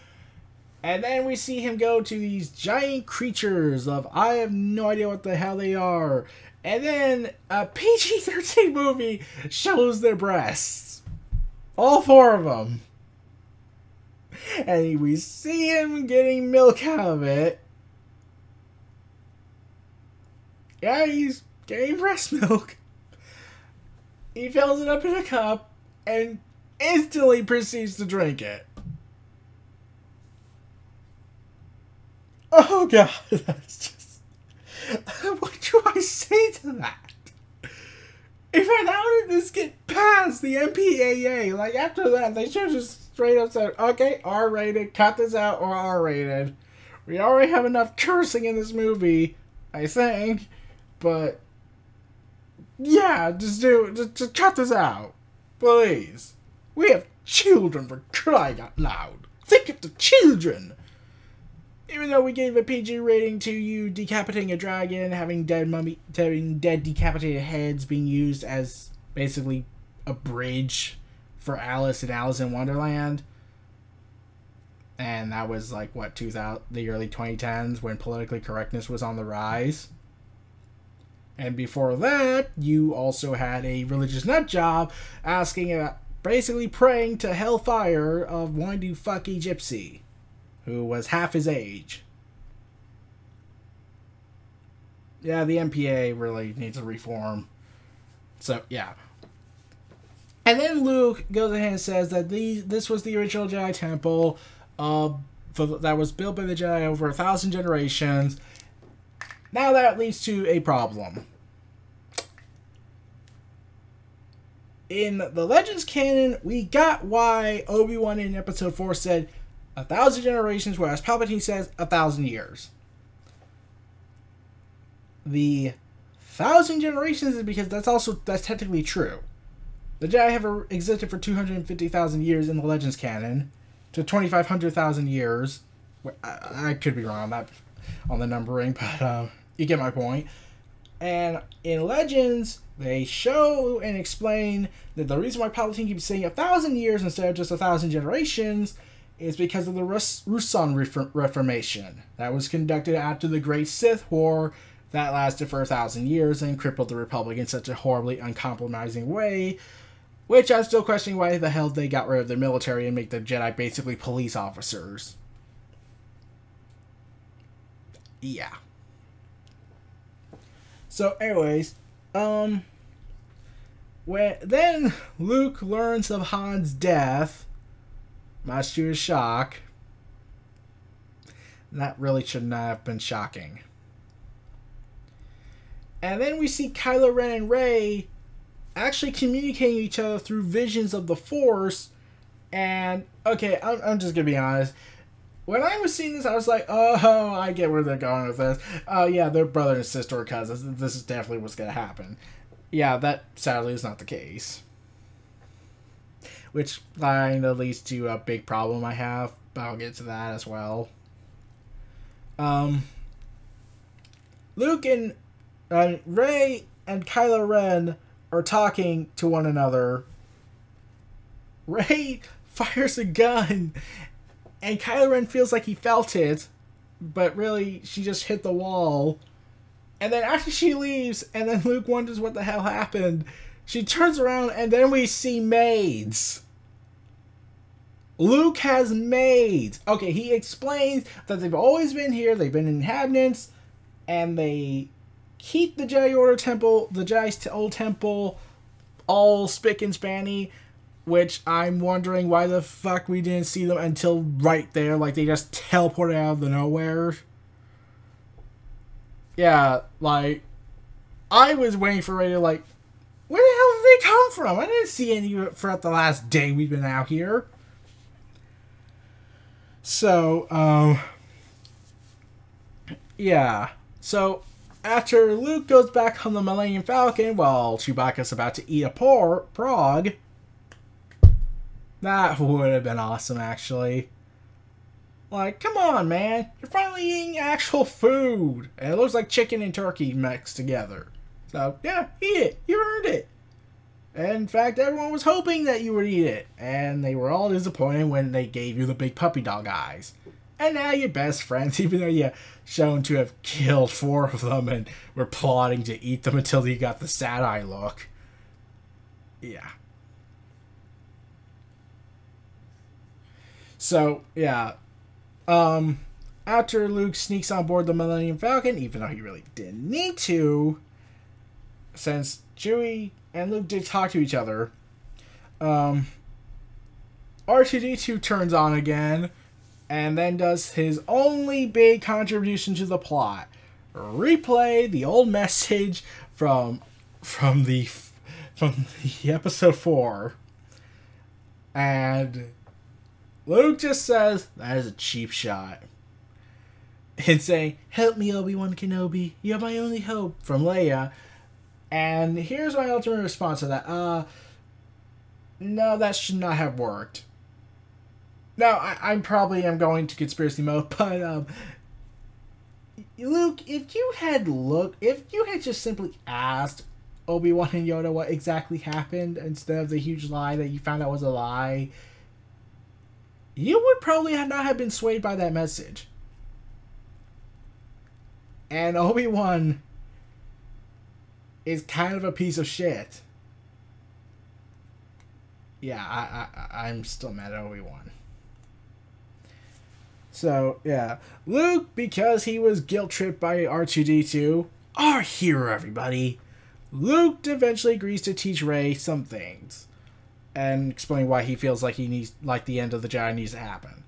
And then we see him go to these giant creatures of, I have no idea what the hell they are. And then a PG-13 movie shows their breasts. All 4 of them. And we see him getting milk out of it. Yeah, he's getting breast milk. He fills it up in a cup and instantly proceeds to drink it. Oh god, that's just... What do I say to that? If how did this get past the MPAA? Like, after that, they should have just straight up said, okay, R-rated, cut this out, or R-rated. We already have enough cursing in this movie, I think, but... yeah, just cut this out. Please. We have children, for crying out loud. Think of the children! Even though we gave a PG rating to you decapitating a dragon, having dead decapitated heads being used as basically a bridge for Alice and Alice in Wonderland. And that was like, what, the early 2010s when politically correctness was on the rise. And before that, you also had a religious nut job asking about, basically praying to hellfire of wanting to fuck a gypsy who was half his age. Yeah, the MPA really needs a reform. So, yeah. And then Luke goes ahead and says that this was the original Jedi Temple that was built by the Jedi over 1,000 generations. Now that leads to a problem. In the Legends canon, we got why Obi-Wan in Episode 4 said 1,000 generations, whereas Palpatine says 1,000 years. The 1,000 generations is because that's technically true. The Jedi have existed for 250,000 years in the Legends canon to 2,500,000 years. I could be wrong on that, on the numbering, but you get my point. And in Legends, they show and explain that the reason why Palpatine keeps saying 1,000 years instead of just 1,000 generations is because of the Ruusan Reformation that was conducted after the Great Sith War that lasted for 1,000 years and crippled the Republic in such a horribly uncompromising way, which I'm still questioning why the hell they got rid of the military and make the Jedi basically police officers. Yeah. So anyways, then Luke learns of Han's death, much to his shock. That really should not have been shocking. And then we see Kylo Ren and Rey actually communicating with each other through visions of the Force And, okay, I'm just gonna be honest. When I was seeing this, I was like, oh, I get where they're going with this. Oh, yeah, they're brother and sister or cousins. This is definitely what's gonna happen. Yeah, that sadly is not the case. Which kind of leads to a big problem I have, but I'll get to that as well. Luke and Rey and Kylo Ren are talking to one another. Rey fires a gun, and Kylo Ren feels like he felt it, but really, she just hit the wall. And then after she leaves, and then Luke wonders what the hell happened, she turns around, and then we see maids. Luke has maids. Okay, he explains that they've always been here, they've been inhabitants, and they keep the Jedi Order Temple, the Jedi's old temple, all spick and spanny, which I'm wondering why the fuck we didn't see them until right there, like they just teleported out of the nowhere. Yeah, like, I was waiting for Rey to, like, where the hell did they come from? I didn't see any throughout the last day we've been out here. So, yeah. So, after Luke goes back on the Millennium Falcon while Chewbacca's about to eat a prog, that would have been awesome, actually. Like, come on, man. You're finally eating actual food. And it looks like chicken and turkey mixed together. So, yeah, eat it. You earned it. And in fact, everyone was hoping that you would eat it. And they were all disappointed when they gave you the big puppy dog eyes. And now you're best friends, even though you're shown to have killed 4 of them and were plotting to eat them until you got the sad eye look. Yeah. So, yeah. After Luke sneaks on board the Millennium Falcon, even though he really didn't need to, since Chewie and Luke did talk to each other, R2-D2 turns on again, and then does his only big contribution to the plot. Replay the old message from the episode 4. And Luke just says, that is a cheap shot. And saying, help me, Obi-Wan Kenobi. You're my only hope, from Leia. And here's my ultimate response to that. No, that should not have worked. Now, I probably am going to conspiracy mode, but, Luke, if you had just simply asked Obi-Wan and Yoda what exactly happened instead of the huge lie that you found out was a lie, you would probably not have been swayed by that message. And Obi-Wan is kind of a piece of shit. Yeah, I'm still mad at Obi-Wan. So, yeah. Luke, because he was guilt-tripped by R2-D2, our hero, everybody. Luke eventually agrees to teach Rey some things. And explain why he feels like the end of the Jedi needs to happen.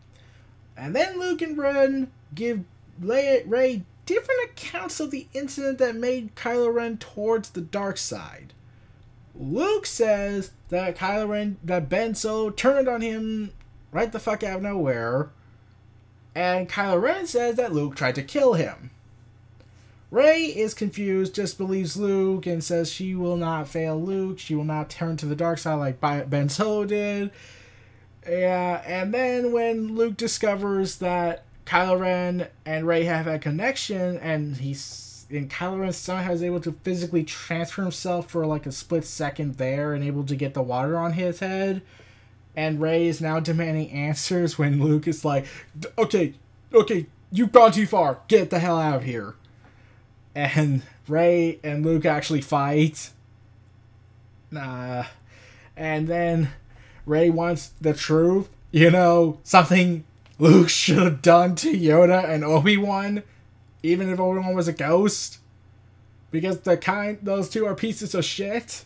And then Luke and Ren give Rey different accounts of the incident that made Kylo Ren towards the dark side. Luke says that that Ben Solo turned on him right the fuck out of nowhere. And Kylo Ren says that Luke tried to kill him. Rey is confused, just believes Luke, and says she will not fail Luke. She will not turn to the dark side like Ben Solo did. Yeah, and then when Luke discovers that Kylo Ren and Rey have a connection, and Kylo Ren somehow is able to physically transfer himself for like a split second there and able to get the water on his head, and Rey is now demanding answers when Luke is like, okay, you've gone too far. Get the hell out of here. And Rey and Luke actually fight. And then Rey wants the truth. You know, something Luke should have done to Yoda and Obi-Wan, even if Obi-Wan was a ghost. Because those two are pieces of shit.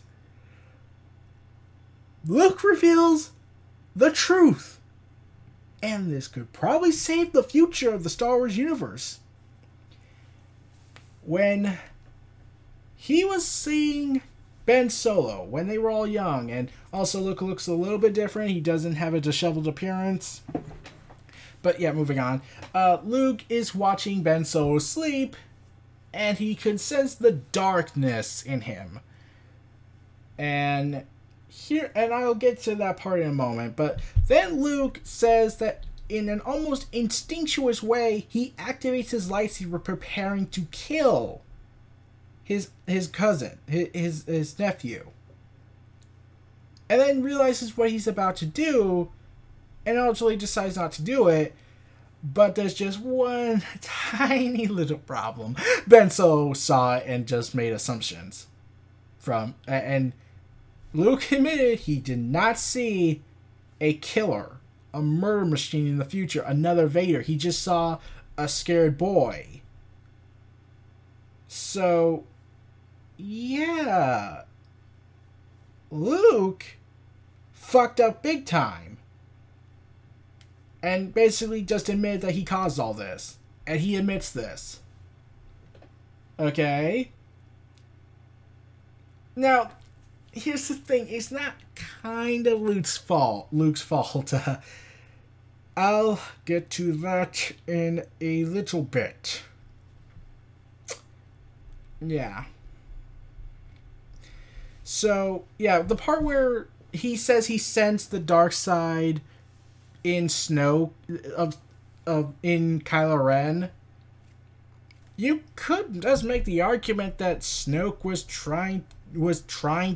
Luke reveals the truth. And this could probably save the future of the Star Wars universe. When he was seeing Ben Solo, when they were all young, and also Luke looks a little bit different. He doesn't have a disheveled appearance. But yeah, moving on. Luke is watching Ben Solo sleep, and he can sense the darkness in him. And I'll get to that part in a moment, but then Luke says that in an almost instinctuous way, he activates his lightsaber preparing to kill his cousin, his nephew. And then realizes what he's about to do, and ultimately decides not to do it. But there's just one tiny little problem. Ben Solo saw it and just made assumptions. And Luke admitted he did not see a killer, a murder machine in the future, another Vader. He just saw a scared boy. So, yeah, Luke fucked up big time. And basically just admitted that he caused all this. And he admits this. Okay? Now, here's the thing. It's not kind of Luke's fault. I'll get to that in a little bit. Yeah. So, yeah, the part where he says he sensed the dark side in Snoke in Kylo Ren, you could just make the argument that Snoke was trying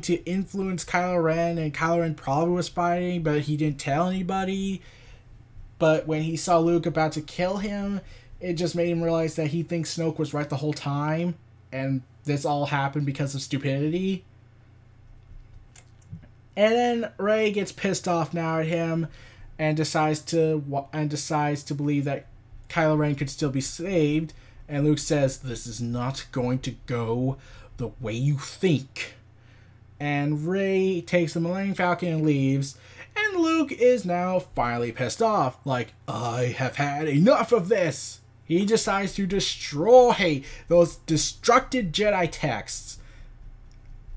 to influence Kylo Ren, and Kylo Ren probably was fighting, but he didn't tell anybody. But when he saw Luke about to kill him, it just made him realize that he thinks Snoke was right the whole time, and this all happened because of stupidity. And then Rey gets pissed off now at him, and decides to believe that Kylo Ren could still be saved. And Luke says, "This is not going to go the way you think." And Rey takes the Millennium Falcon and leaves. And Luke is now finally pissed off. Like, I have had enough of this. He decides to destroy those destructive Jedi texts.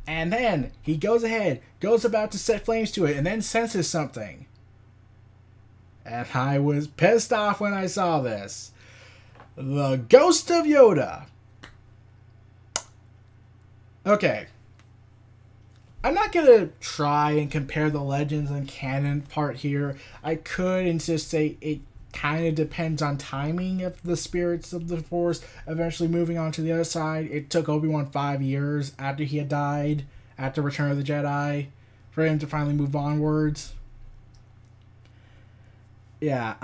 And then he goes about to set flames to it, and then senses something. And I was pissed off when I saw this. The Ghost of Yoda. Okay. I'm not going to try and compare the Legends and canon part here. I could and just say it kind of depends on timing of the spirits of the Force eventually moving on to the other side. It took Obi-Wan 5 years after he had died, after Return of the Jedi, for him to finally move onwards. Yeah,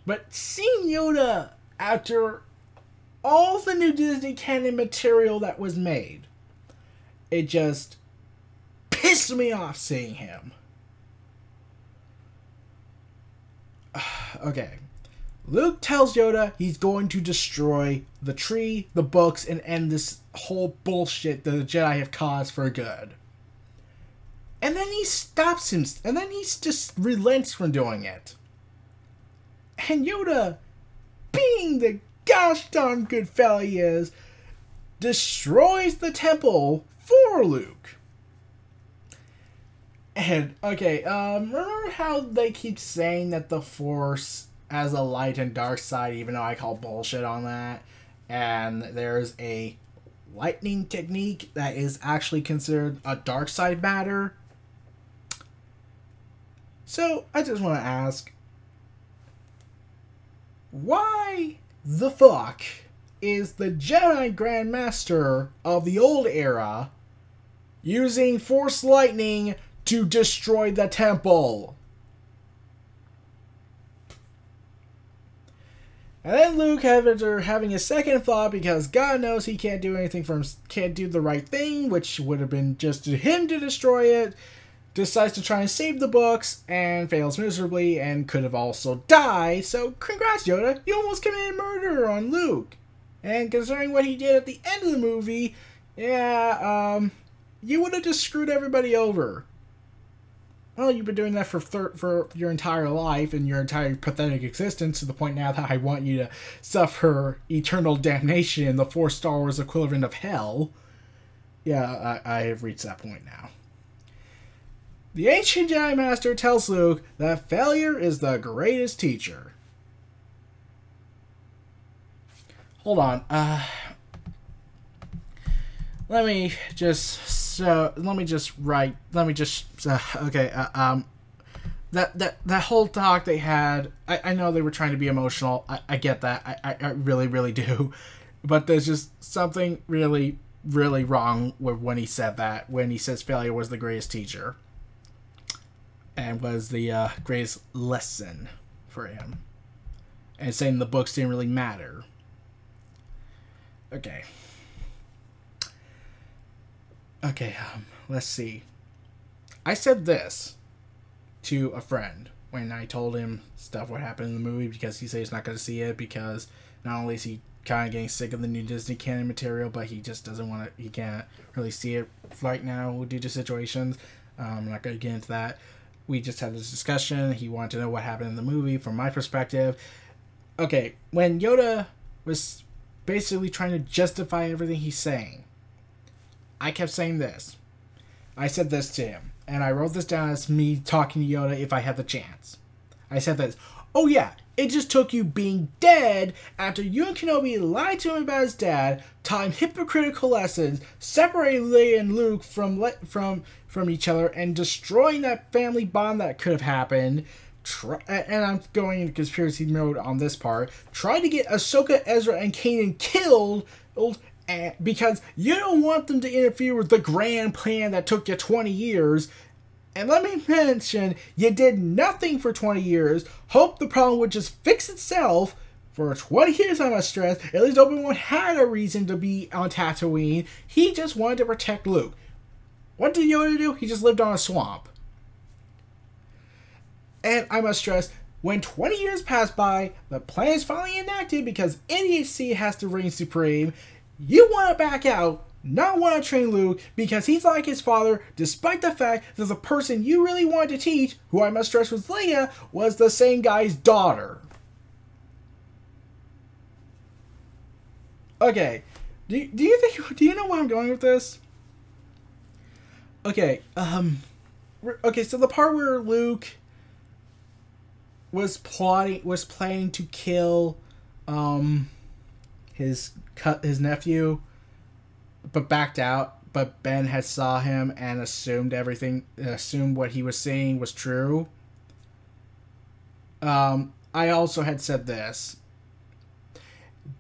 but seeing Yoda after all the new Disney canon material that was made, it just pissed me off seeing him. Okay. Luke tells Yoda he's going to destroy the tree, the books, and end this whole bullshit that the Jedi have caused for good. And then he stops him, and then he just relents from doing it. And Yoda, being the gosh darn good fella he is, destroys the temple for Luke. And, okay, remember how they keep saying that the Force has a light and dark side, even though I call bullshit on that? And there's a lightning technique that is actually considered a dark side matter? So, I just want to ask, why the fuck is the Jedi Grand Master of the old era using Force lightning to destroy the temple? And then Luke, after having a second thought, because God knows he can't do anything can't do the right thing, which would have been just to him to destroy it, decides to try and save the books, and fails miserably, and could have also died. So, congrats, Yoda. You almost committed murder on Luke. And considering what he did at the end of the movie, yeah, you would have just screwed everybody over. Well, you've been doing that for your entire life and your entire pathetic existence, to the point now that I want you to suffer eternal damnation in the 4 Star Wars equivalent of hell. Yeah, I have reached that point now. The ancient Jedi Master tells Luke that failure is the greatest teacher. Hold on. Let me just write. Okay. That whole talk they had. I know they were trying to be emotional. I get that. I really, really do. But there's just something really, really wrong with when he said that. When he says failure was the greatest teacher. And was the greatest lesson for him. And saying the books didn't really matter. Okay. Let's see. I said this to a friend when I told him stuff what happened in the movie, because he said he's not going to see it because not only is he kind of getting sick of the new Disney canon material, but he just doesn't want to, he can't really see it right now due to situations. I'm not going to get into that. We just had this discussion. He wanted to know what happened in the movie from my perspective. Okay, when Yoda was basically trying to justify everything he's saying, I kept saying this. I said this to him, and I wrote this down as me talking to Yoda if I had the chance. I said this. Oh yeah, it just took you being dead after you and Kenobi lied to him about his dad, taught him hypocritical lessons, separated Leia and Luke from each other, and destroying that family bond that could have happened. And I'm going into conspiracy mode on this part. Trying to get Ahsoka, Ezra, and Kanan killed because you don't want them to interfere with the grand plan that took you 20 years. And let me mention, you did nothing for 20 years. Hope the problem would just fix itself. For 20 years, I must stress, at least Obi-Wan had a reason to be on Tatooine. He just wanted to protect Luke. What did Yoda do? He just lived on a swamp. And I must stress, when 20 years pass by, the plan is finally enacted because NEHC has to reign supreme. You want to back out, not want to train Luke because he's like his father, despite the fact that the person you really wanted to teach, who I must stress was Leia, was the same guy's daughter. Okay, do you know where I'm going with this? Okay, so the part where Luke was planning to kill his nephew, but backed out, but Ben had saw him and assumed what he was saying was true. I also had said this.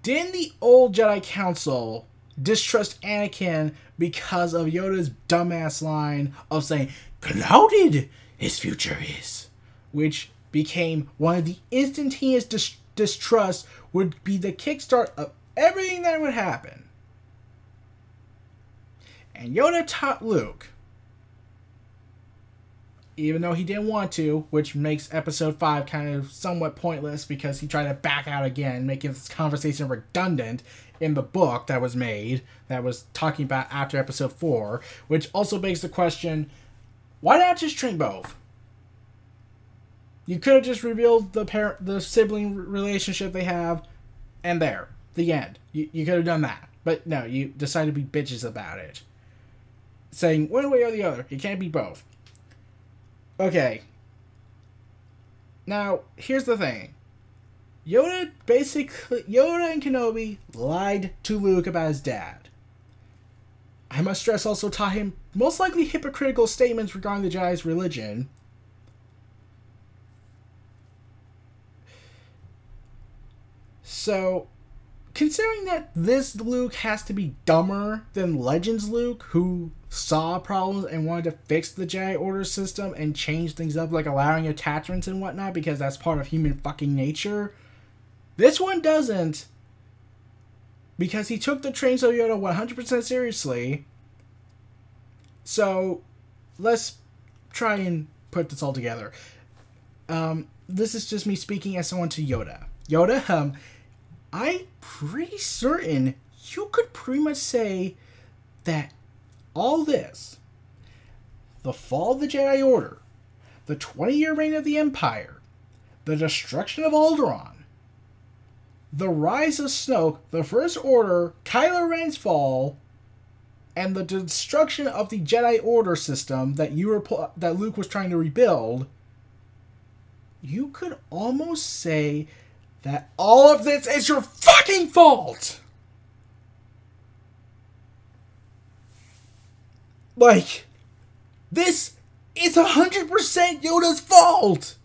Didn't the old Jedi Council distrust Anakin because of Yoda's dumbass line of saying, "Clouded his future is," which became one of the instantaneous distrust would be the kickstart of everything that would happen. And Yoda taught Luke, even though he didn't want to, which makes episode 5 kind of somewhat pointless because he tried to back out again, making this conversation redundant in the book that was made, that was talking about after episode 4, which also begs the question, why not just train both? You could have just revealed the sibling relationship they have, and there, the end. You could have done that. But no, you decided to be bitches about it. Saying one way or the other, it can't be both. Okay. Now, here's the thing. Yoda and Kenobi lied to Luke about his dad. I must stress also taught him most likely hypocritical statements regarding the Jedi's religion. So, considering that this Luke has to be dumber than Legends Luke, who saw problems and wanted to fix the Jedi Order system and change things up, like allowing attachments and whatnot, because that's part of human fucking nature, this one doesn't, because he took the Trains of Yoda 100% seriously. So, let's try and put this all together. This is just me speaking as someone to Yoda. Yoda, I'm pretty certain you could pretty much say that all this, the fall of the Jedi Order, the 20-year reign of the Empire, the destruction of Alderaan, the rise of Snoke, the First Order, Kylo Ren's fall, and the destruction of the Jedi Order system that that Luke was trying to rebuild, you could almost say that all of this is your fucking fault. Like, this is 100% Yoda's fault.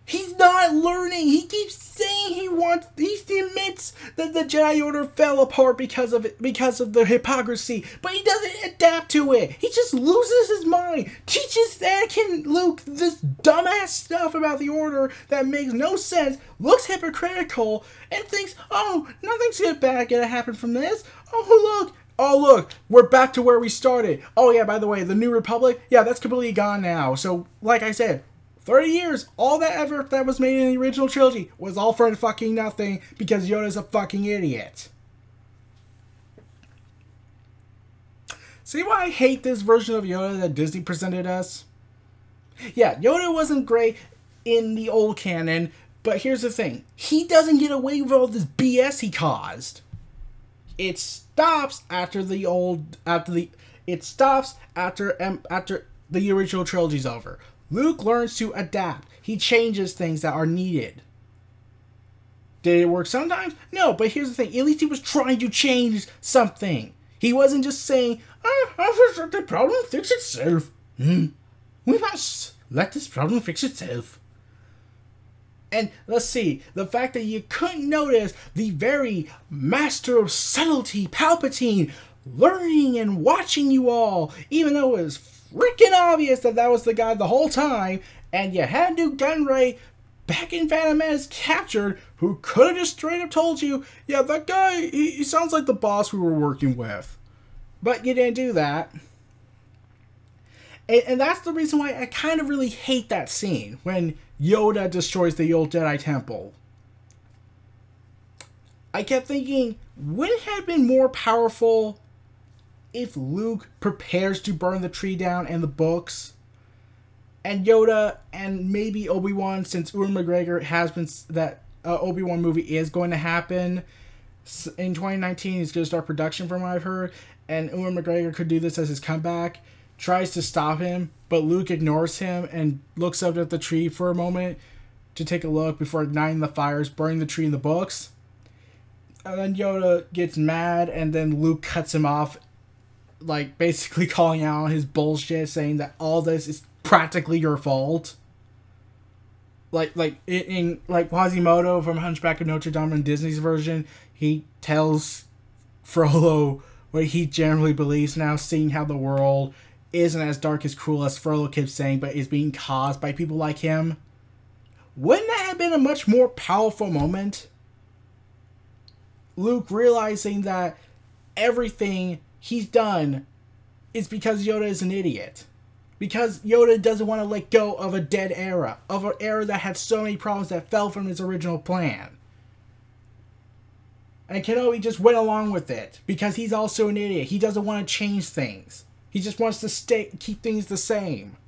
He's not learning. He keeps saying he admits that the Jedi Order fell apart because of the hypocrisy, but he doesn't adapt to it. He just loses his mind. Teaches Anakin Luke this dumbass stuff about the Order that makes no sense, looks hypocritical, and thinks, oh, nothing's bad gonna happen from this. Oh, look, we're back to where we started. Oh yeah, by the way, the New Republic, yeah, that's completely gone now. So, like I said, 30 years, all that effort that was made in the original trilogy was all for fucking nothing because Yoda's a fucking idiot. See why I hate this version of Yoda that Disney presented us? Yeah, Yoda wasn't great in the old canon, but here's the thing. He doesn't get away with all this BS he caused. It stops after the original trilogy's over. Luke learns to adapt. He changes things that are needed. Did it work sometimes? No, but here's the thing. At least he was trying to change something. He wasn't just saying, the problem fix itself. We must let this problem fix itself. And let's see, the fact that you couldn't notice the very master of subtlety, Palpatine, learning and watching you all, even though it was freaking obvious that was the guy the whole time, and you had Newt Gunray back in Phantom Menace captured, who could have just straight up told you, yeah, that guy, he sounds like the boss we were working with. But you didn't do that. And that's the reason why I kind of really hate that scene, when Yoda destroys the old Jedi Temple. I kept thinking, wouldn't it have been more powerful if Luke prepares to burn the tree down and the books, and Yoda and maybe Obi-Wan, since Ewan McGregor has been, that Obi-Wan movie is going to happen in 2019, he's going to start production from what I've heard, and Ewan McGregor could do this as his comeback, tries to stop him, but Luke ignores him and looks up at the tree for a moment to take a look before igniting the fires, burning the tree and the books. And then Yoda gets mad, and then Luke cuts him off, like basically calling out on his bullshit, saying that all this is practically your fault. Like Quasimodo from Hunchback of Notre Dame in Disney's version, he tells Frollo what he generally believes now, seeing how the world isn't as dark as cruel as Frollo keeps saying, but is being caused by people like him. Wouldn't that have been a much more powerful moment? Luke realizing that everything he's done is because Yoda is an idiot. Because Yoda doesn't want to let go of a dead era. Of an era that had so many problems that fell from his original plan. And Kenobi just went along with it. Because he's also an idiot. He doesn't want to change things. He just wants to keep things the same.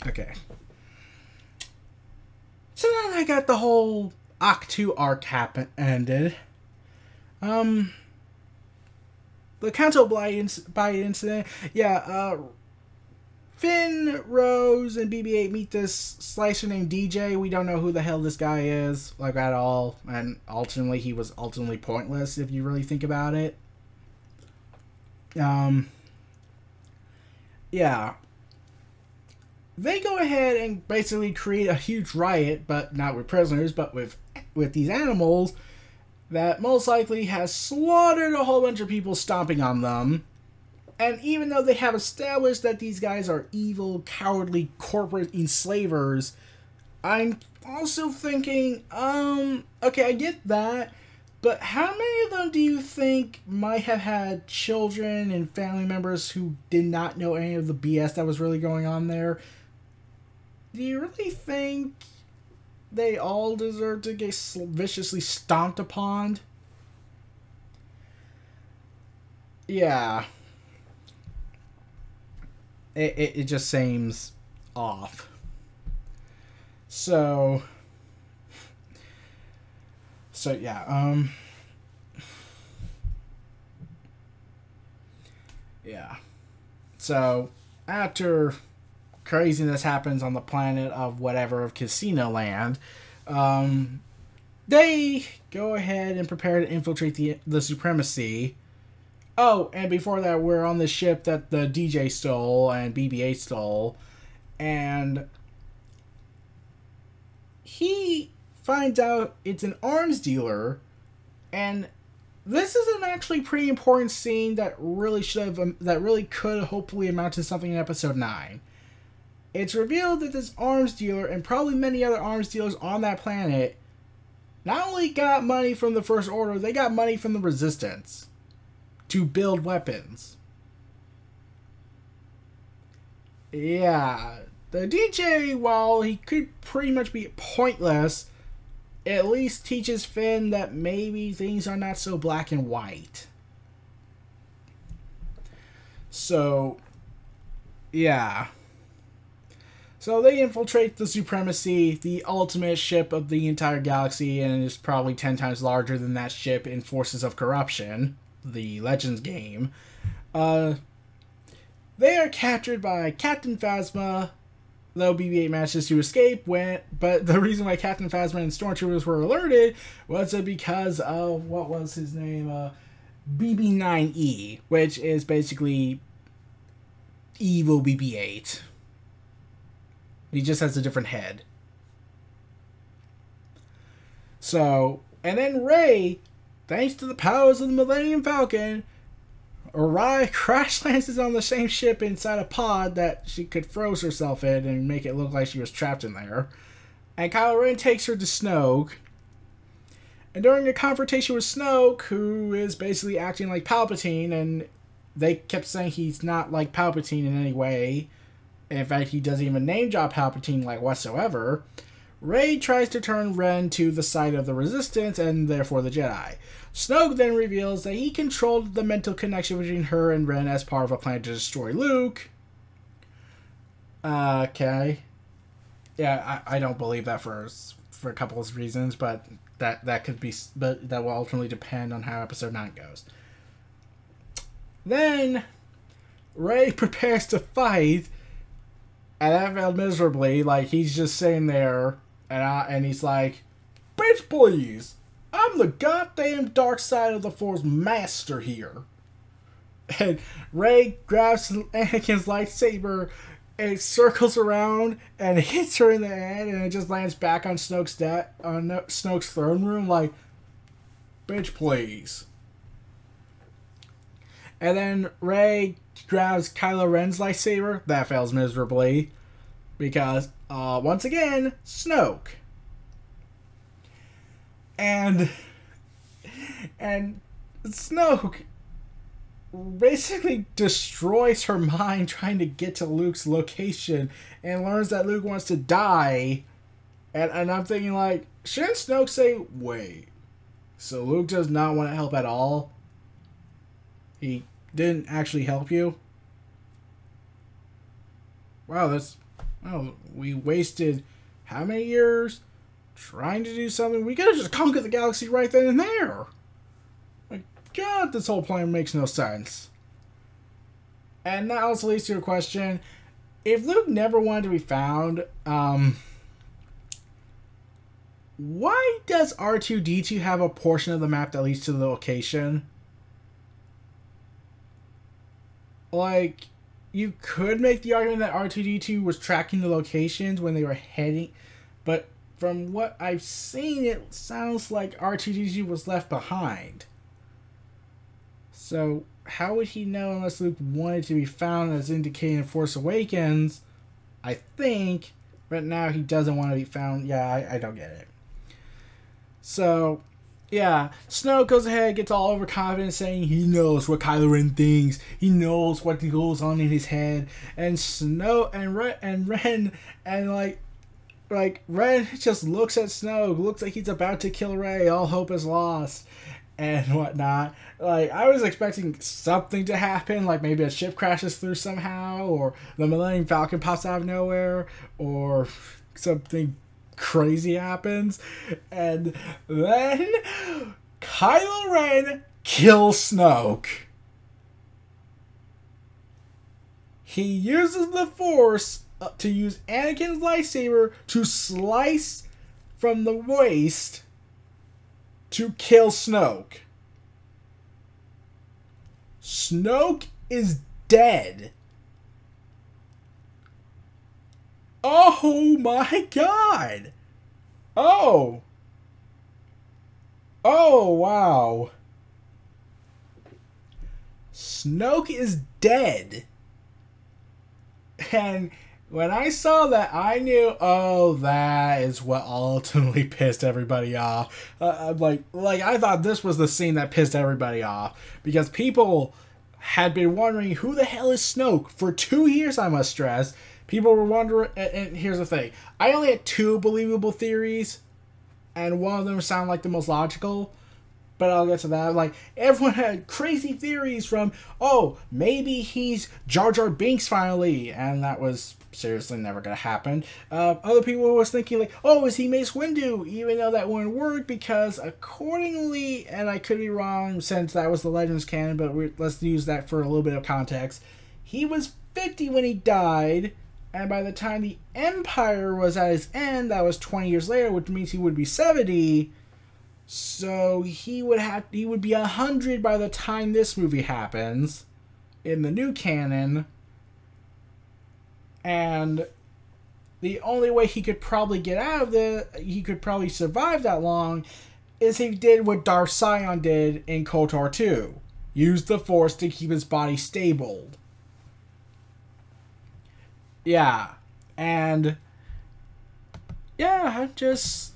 Okay. So then I got the whole Octu arc ended. The Canto Blight incident. Yeah, Finn, Rose, and BB-8 meet this slicer named DJ. We don't know who the hell this guy is, like, at all. And ultimately, he was ultimately pointless, if you really think about it. Yeah. They go ahead and basically create a huge riot, but not with prisoners, but with these animals, that most likely has slaughtered a whole bunch of people stomping on them. And even though they have established that these guys are evil, cowardly, corporate enslavers, I'm also thinking, okay, I get that, but how many of them do you think might have had children and family members who did not know any of the BS that was really going on there? Do you really think they all deserve to get viciously stomped upon? Yeah. It just seems off. So yeah, yeah. So after craziness happens on the planet of whatever of Casino Land, they go ahead and prepare to infiltrate the Supremacy. Oh, and before that, we're on the ship that the DJ stole and BB-8 stole, and he finds out it's an arms dealer, and this is an actually pretty important scene that really could hopefully amount to something in episode 9. It's revealed that this arms dealer, and probably many other arms dealers on that planet, not only got money from the First Order, they got money from the Resistance to build weapons. Yeah, the DJ, while he could pretty much be pointless, at least teaches Finn that maybe things are not so black and white. So, yeah. So they infiltrate the Supremacy, the ultimate ship of the entire galaxy, and is probably 10 times larger than that ship in Forces of Corruption, the Legends game. They are captured by Captain Phasma, though BB-8 manages to escape. But the reason why Captain Phasma and Stormtroopers were alerted was because of, what was his name? BB-9E, which is basically evil BB-8. He just has a different head. So, and then Rey, thanks to the powers of the Millennium Falcon, crash lands on the same ship inside a pod that she could froze herself in and make it look like she was trapped in there. And Kylo Ren takes her to Snoke. And during a confrontation with Snoke, who is basically acting like Palpatine, and they kept saying he's not like Palpatine in any way. In fact, he doesn't even name drop Palpatine like whatsoever. Rey tries to turn Ren to the side of the Resistance and therefore the Jedi. Snoke then reveals that he controlled the mental connection between her and Ren as part of a plan to destroy Luke. Okay. Yeah, I don't believe that for a couple of reasons, but that could be, but that will ultimately depend on how episode 9 goes. Then Rey prepares to fight, and that failed miserably. Like, he's just sitting there, and he's like, "Bitch, please! I'm the goddamn dark side of the Force master here." And Rey grabs Anakin's lightsaber, and it circles around and hits her in the head, and it just lands back on Snoke's throne room. Like, "Bitch, please." And then Rey grabs Kylo Ren's lightsaber. That fails miserably. Because, once again, Snoke. And Snoke basically destroys her mind trying to get to Luke's location and learns that Luke wants to die. And I'm thinking, like, shouldn't Snoke say, "Wait, so Luke does not want to help at all? He didn't actually help you? Wow, we wasted how many years trying to do something? We could have just conquered the galaxy right then and there. Like, God, this whole plan makes no sense." And that also leads to a question. If Luke never wanted to be found, why does R2-D2 have a portion of the map that leads to the location? Like, you could make the argument that R2-D2 was tracking the locations when they were heading, but from what I've seen, it sounds like R2-D2 was left behind. So, how would he know unless Luke wanted to be found, as indicated in Force Awakens? I think, but now he doesn't want to be found. Yeah, I don't get it. So, yeah, Snoke goes ahead, gets all overconfident, saying he knows what Kylo Ren thinks. He knows what goes on in his head. And Ren Ren just looks at Snoke, looks like he's about to kill Rey. All hope is lost, and whatnot. Like, I was expecting something to happen, like maybe a ship crashes through somehow, or the Millennium Falcon pops out of nowhere, or something crazy happens. And then Kylo Ren kills Snoke. He uses the Force to use Anakin's lightsaber to slice from the waist to kill Snoke. Snoke is dead. Oh my god. Oh. Oh, wow. Snoke is dead. And when I saw that, I knew, oh, that is what ultimately pissed everybody off. Like I thought this was the scene that pissed everybody off. Because people had been wondering, who the hell is Snoke? For 2 years, I must stress. People were wondering, and here's the thing. I only had 2 believable theories, and one of them sounded like the most logical. But I'll get to that. Like, everyone had crazy theories from, oh, maybe he's Jar Jar Binks finally. And that was seriously never going to happen. Other people was thinking, like, oh, is he Mace Windu? Even though that wouldn't work, because accordingly, and I could be wrong since that was the Legends canon, but let's use that for a little bit of context. He was 50 when he died. And by the time the Empire was at its end, that was 20 years later, which means he would be 70. So he would be 100 by the time this movie happens in the new canon. And the only way he could probably get out of he could probably survive that long, is if he did what Darth Sion did in KOTOR 2. Use the Force to keep his body stable. Yeah, and yeah, I'm just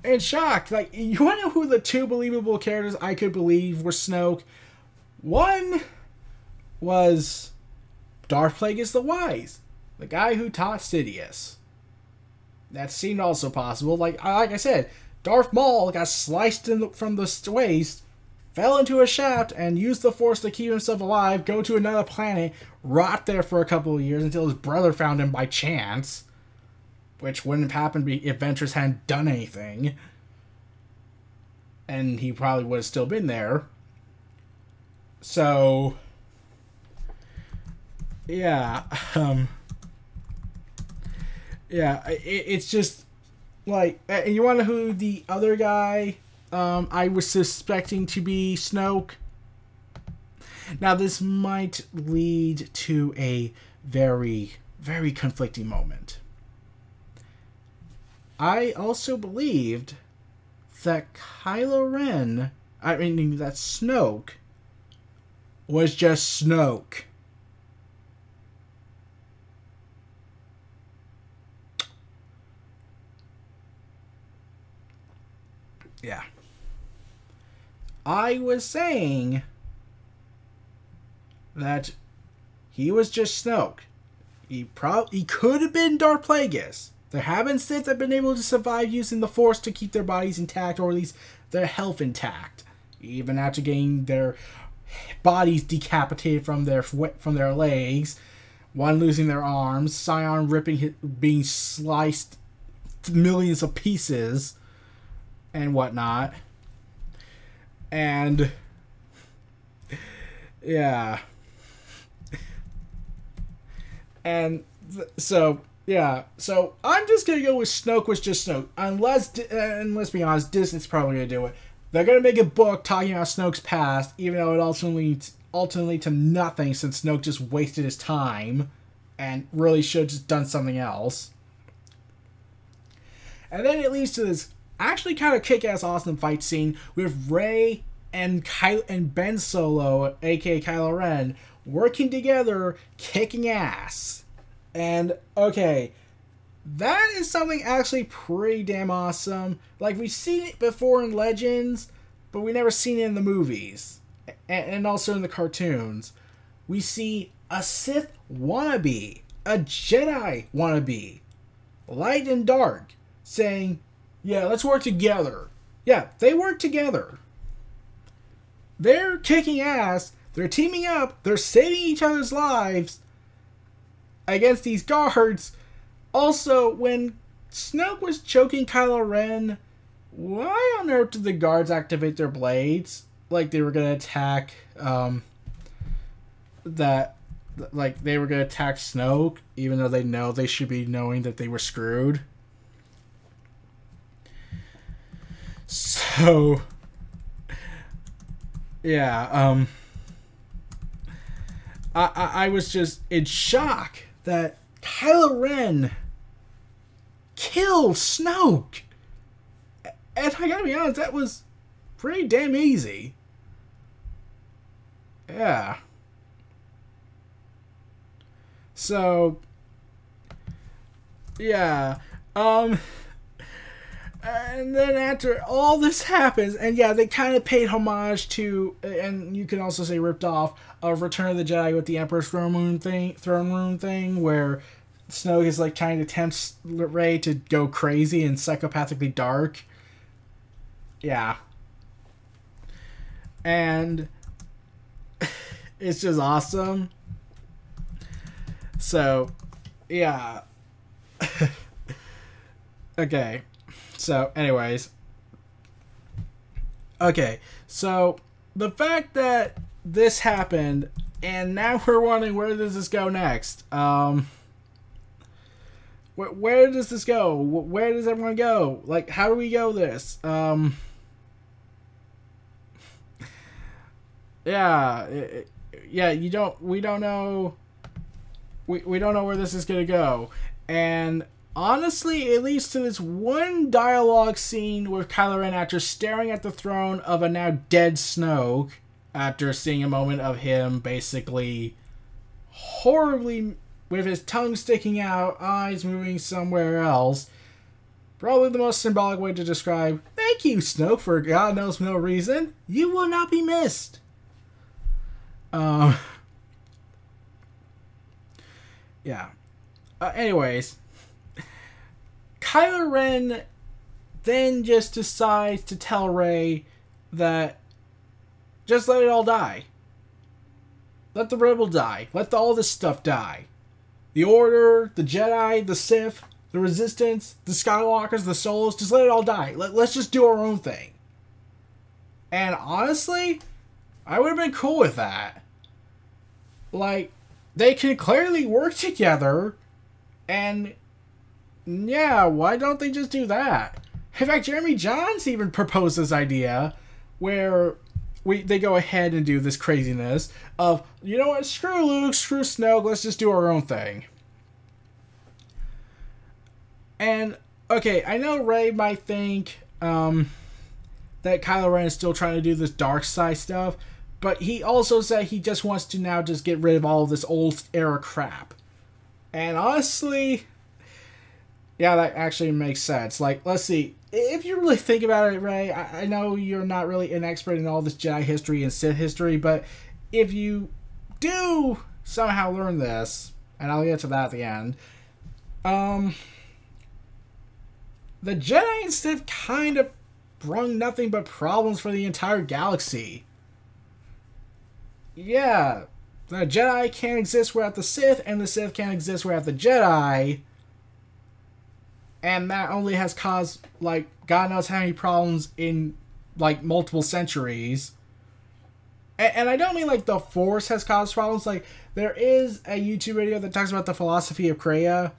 in shock. Like, you want to know who the 2 believable characters I could believe were Snoke? One was Darth Plagueis the Wise, the guy who taught Sidious. That seemed also possible. Like I said, Darth Maul got sliced from the waist, fell into a shaft, and used the Force to keep himself alive, go to another planet, rot there for a couple of years until his brother found him by chance. Which wouldn't have happened if Ventress hadn't done anything. And he probably would have still been there. So, yeah. Yeah, it's just, like, you want to know who the other guy I was suspecting to be Snoke? Now, this might lead to a very, very conflicting moment. I also believed that Kylo Ren, that Snoke, was just Snoke. Yeah. I was saying that he was just Snoke. He could have been Darth Plagueis. There have been Sith that have been able to survive using the Force to keep their bodies intact, or at least their health intact, even after getting their bodies decapitated from their legs, one losing their arms, Sion being sliced to millions of pieces, and whatnot. And yeah, and so. Yeah, so I'm just going to go with Snoke was just Snoke. Unless, and let's be honest, Disney's probably going to do it. They're going to make a book talking about Snoke's past, even though it ultimately to nothing, since Snoke just wasted his time and really should have just done something else. And then it leads to this actually kind of kick-ass awesome fight scene with Rey and Ben Solo, aka Kylo Ren, working together, kicking ass. And, okay, that is something actually pretty damn awesome. Like, we've seen it before in Legends, but we never seen it in the movies. And also in the cartoons. We see a Sith wannabe, a Jedi wannabe, light and dark, saying, yeah, let's work together. Yeah, they work together. They're kicking ass, they're teaming up, they're saving each other's lives against these guards. Also, when Snoke was choking Kylo Ren, why on earth did the guards activate their blades? Like they were gonna attack, they were gonna attack Snoke, even though they know they should be knowing that they were screwed. So, yeah, I was just in shock that Kylo Ren killed Snoke. And I gotta be honest, that was pretty damn easy. Yeah. So, yeah. And then after all this happens, and yeah, they kind of paid homage to, and you can also say ripped off, of Return of the Jedi with the Emperor's throne room thing, where Snoke is like trying to tempt Rey to go crazy and psychopathically dark. Yeah. And it's just awesome. So, yeah. Okay. So, anyways. Okay. So, the fact that this happened, and now we're wondering where does this go next? Where does this go? Where does everyone go? Like, how do we go this? Yeah, we don't know. We don't know where this is gonna go, and honestly, it leads to this one dialogue scene with Kylo Ren after staring at the throne of a now dead Snoke, after seeing a moment of him basically horribly with his tongue sticking out, eyes moving somewhere else. Probably the most symbolic way to describe, thank you, Snoke, for God knows no reason. You will not be missed. Yeah. Anyways, Kylo Ren then just decides to tell Rey that just let it all die. Let the rebel die. Let all this stuff die. The Order, the Jedi, the Sith, the Resistance, the Skywalkers, the Solos, just let it all die. Let's just do our own thing. And honestly, I would have been cool with that. Like, they can clearly work together, and yeah, why don't they just do that? In fact, Jeremy Jahns even proposed this idea where they go ahead and do this craziness of, you know what, screw Luke, screw Snoke, let's just do our own thing. And, okay, I know Rey might think that Kylo Ren is still trying to do this dark side stuff, but he also said he just wants to now just get rid of all of this old era crap. And honestly, yeah, that actually makes sense. Like, let's see. If you really think about it, Rey, I know you're not really an expert in all this Jedi history and Sith history, but if you do somehow learn this, and I'll get to that at the end, the Jedi and Sith kind of brung nothing but problems for the entire galaxy. Yeah, the Jedi can't exist without the Sith, and the Sith can't exist without the Jedi. And that only has caused, like, God knows how many problems in, like, multiple centuries. And I don't mean, like, the Force has caused problems. Like, there is a YouTube video that talks about the philosophy of Kreia.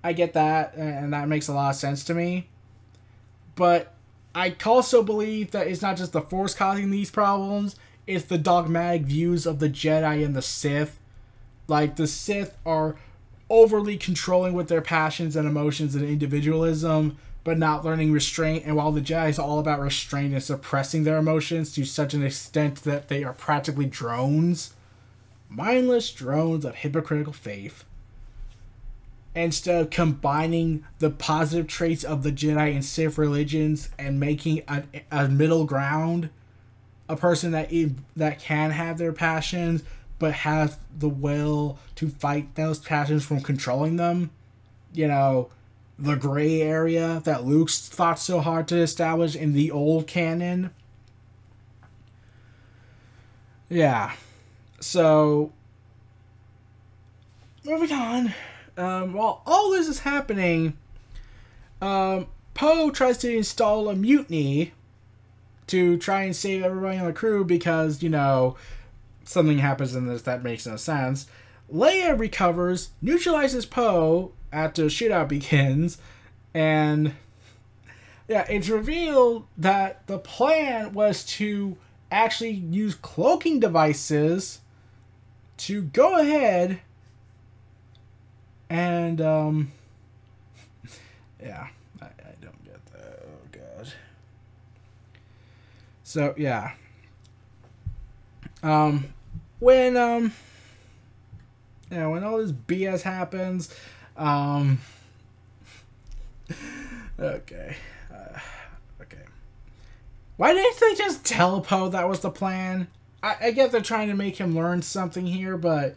I get that, and that makes a lot of sense to me. But I also believe that it's not just the Force causing these problems. It's the dogmatic views of the Jedi and the Sith. Like, the Sith are overly controlling with their passions and emotions and individualism, but not learning restraint. And while the Jedi is all about restraint and suppressing their emotions to such an extent that they are practically drones, mindless drones of hypocritical faith. Instead of combining the positive traits of the Jedi and Sith religions and making a middle ground, a person that can have their passions but have the will to fight those passions from controlling them. You know, the gray area that Luke's fought so hard to establish in the old canon. Yeah. So, moving on. While all this is happening, Poe tries to install a mutiny to try and save everybody on the crew because, something happens in this that makes no sense. Leia recovers, neutralizes Poe after the shootout begins, and it's revealed that the plan was to actually use cloaking devices to go ahead and, I don't get that. Oh, God. So, yeah. When all this BS happens, okay. Why didn't they just tell Poe that was the plan? I get they're trying to make him learn something here, but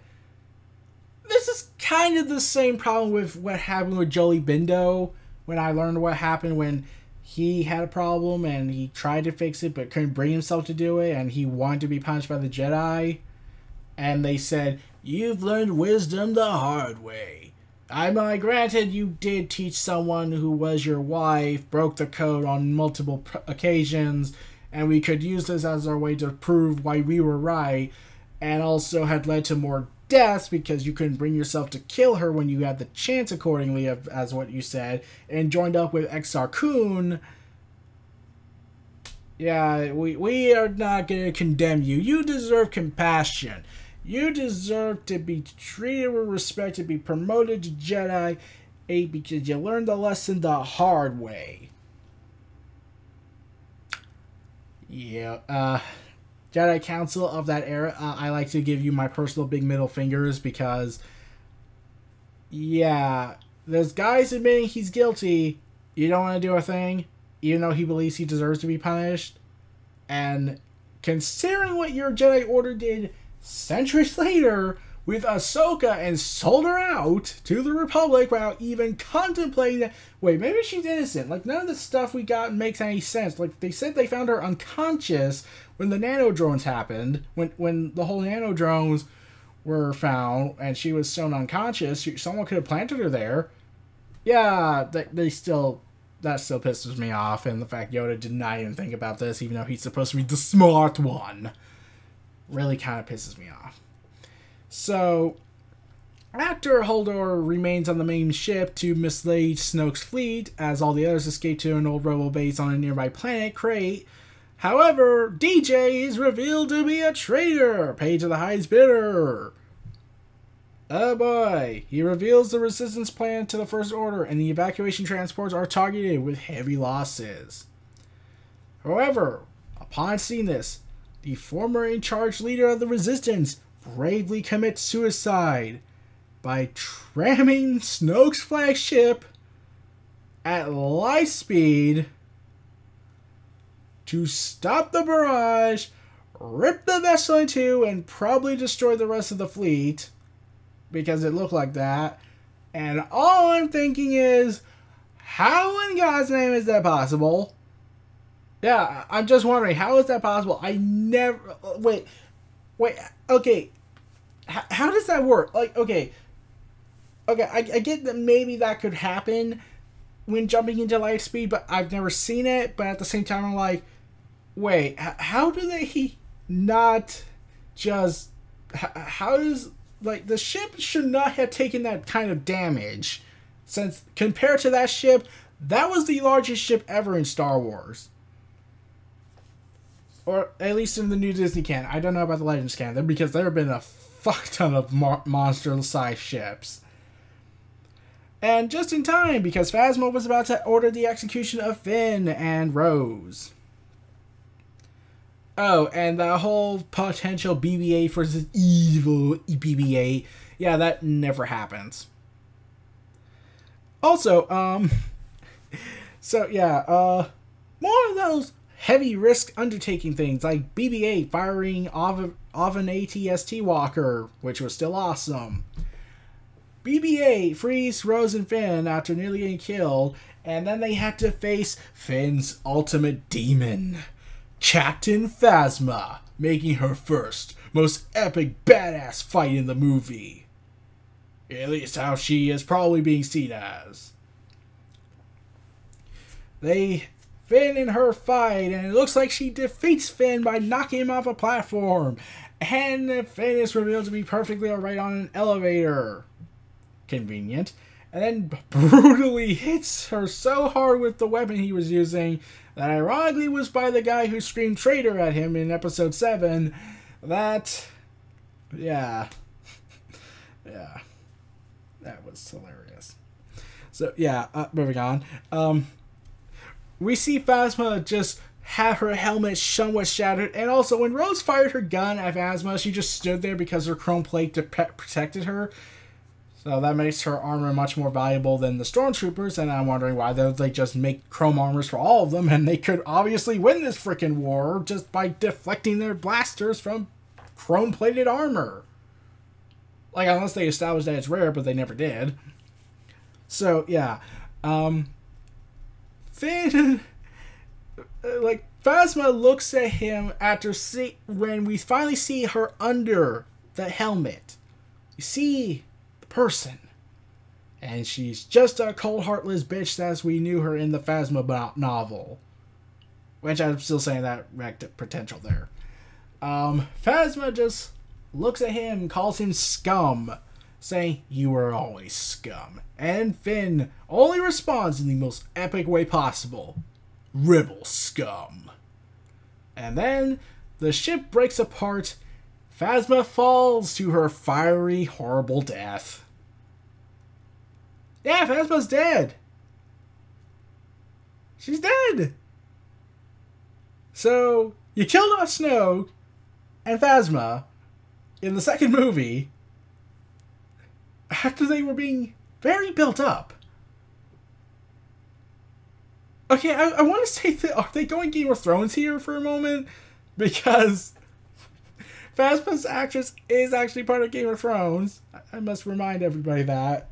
this is kind of the same problem with what happened with Joey Bindo when I learned what happened when he had a problem and he tried to fix it but couldn't bring himself to do it and he wanted to be punished by the Jedi. And they said, "You've learned wisdom the hard way." Granted, you did teach someone who was your wife, broke the code on multiple occasions, and we could use this as our way to prove why we were right, and also had led to more deaths because you couldn't bring yourself to kill her when you had the chance accordingly, as what you said, and joined up with Exar Kun. Yeah, we are not going to condemn you. You deserve compassion. You deserve to be treated with respect, to be promoted to Jedi, because you learned the lesson the hard way. Yeah, Jedi Council of that era, I like to give you my personal big middle fingers because, there's guys admitting he's guilty. You don't want to do a thing, even though he believes he deserves to be punished. And considering what your Jedi Order did centuries later with Ahsoka and sold her out to the Republic without even contemplating that, wait, maybe she's innocent. Like, none of the stuff we got makes any sense. Like, they said they found her unconscious when the nano drones happened, when the whole nano drones were found and she was sewn unconscious. Someone could have planted her there. Yeah, that still pisses me off, and the fact Yoda did not even think about this, even though he's supposed to be the smart one, really kind of pisses me off. So, after Holdor remains on the main ship to mislead Snoke's fleet, as all the others escape to an old rebel base on a nearby planet, Crate, however, DJ is revealed to be a traitor, paid to the highest bidder. Oh boy, he reveals the resistance plan to the First Order, and the evacuation transports are targeted with heavy losses. However, upon seeing this, the former in-charge leader of the resistance bravely commits suicide by tramming Snoke's flagship at light speed to stop the barrage, rip the vessel in two, and probably destroy the rest of the fleet, because it looked like that. And all I'm thinking is, how in God's name is that possible? Yeah, I'm just wondering, how is that possible? Wait, okay, how does that work? Like, okay, I get that maybe that could happen when jumping into light speed, but I've never seen it, but at the same time, I'm like, wait, how do they not just, how does, like, the ship should not have taken that kind of damage, since, compared to that ship, that was the largest ship ever in Star Wars. Or at least in the new Disney canon. I don't know about the Legends canon, because there have been a fuck ton of monster-sized ships. And just in time, because Phasma was about to order the execution of Finn and Rose. Oh, and the whole potential BB-8 versus evil BB-8, yeah, that never happens. Also, so yeah, more of those heavy risk undertaking things, like BB-8 firing off an AT-ST walker, which was still awesome. BB-8 frees Rose and Finn after nearly getting killed, and then they had to face Finn's ultimate demon, Captain Phasma, making her first, most epic badass fight in the movie. At least how she is probably being seen as. Finn and her fight, and it looks like she defeats Finn by knocking him off a platform. And Finn is revealed to be perfectly alright on an elevator. Convenient. And then brutally hits her so hard with the weapon he was using that ironically was by the guy who screamed traitor at him in episode 7. That, yeah. Yeah. That was hilarious. So, yeah, moving on. We see Phasma just have her helmet somewhat shattered, and also when Rose fired her gun at Phasma, she just stood there because her chrome plate protected her. So that makes her armor much more valuable than the stormtroopers, and I'm wondering why they just make chrome armors for all of them, and they could obviously win this freaking war just by deflecting their blasters from chrome-plated armor. Like, unless they established that it's rare, but they never did. So, yeah. Finn... like, Phasma looks at him when we finally see her under the helmet. You see the person. And she's just a cold, heartless bitch as we knew her in the Phasma novel. Which I'm still saying that potential there. Phasma just looks at him and calls him scum, saying, "You were always scum." And Finn only responds in the most epic way possible. "Rebel scum." And then the ship breaks apart. Phasma falls to her fiery, horrible death. Yeah, Phasma's dead. She's dead. So, you killed off Snoke and Phasma in the second movie after they were being very built up. Okay, I want to say that, are they going Game of Thrones here for a moment? Because Phasma's actress is actually part of Game of Thrones. I must remind everybody that.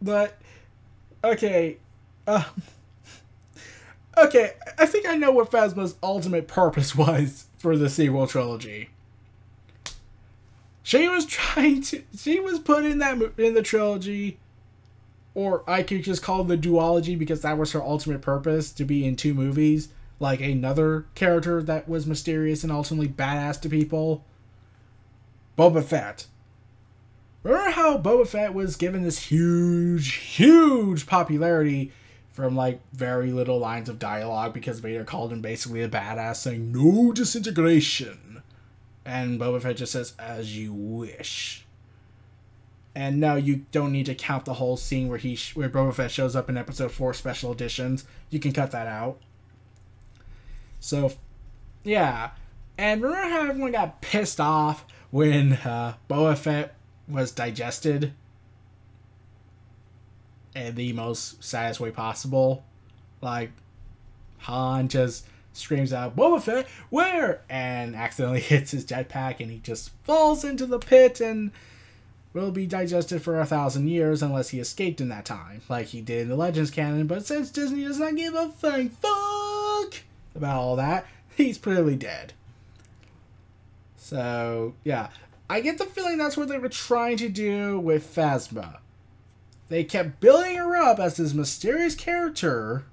But, okay. Okay, I think I know what Phasma's ultimate purpose was for the sequel trilogy. She was put in the trilogy, or I could just call it the duology because that was her ultimate purpose, to be in 2 movies, like another character that was mysterious and ultimately badass to people. Boba Fett. Remember how Boba Fett was given this huge popularity from, like, very little lines of dialogue because Vader called him basically a badass, saying, "No disintegration." And Boba Fett just says, "As you wish." And no, you don't need to count the whole scene where Boba Fett shows up in episode 4 special editions. You can cut that out. So, yeah. And remember how everyone got pissed off when Boba Fett was digested in the most saddest way possible? Like, Han just screams out, "Boba Fett, where?" and accidentally hits his jetpack, and he just falls into the pit and will be digested for 1,000 years unless he escaped in that time, like he did in the Legends canon. But since Disney does not give a fuck about all that, he's clearly dead. So, yeah. I get the feeling that's what they were trying to do with Phasma. They kept building her up as this mysterious character,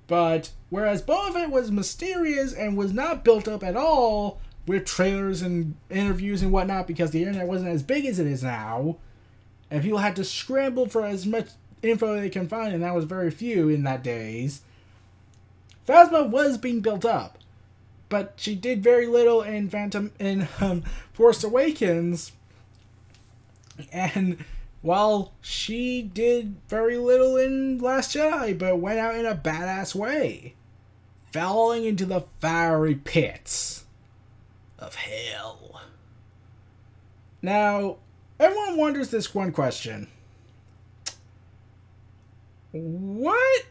but whereas Boba Fett was mysterious and was not built up at all with trailers and interviews and whatnot because the internet wasn't as big as it is now, and people had to scramble for as much info they can find, and that was very few in that days. Phasma was being built up, but she did very little in Force Awakens, and while she did very little in Last Jedi, but went out in a badass way, falling into the fiery pits of hell. Now, everyone wonders this one question. What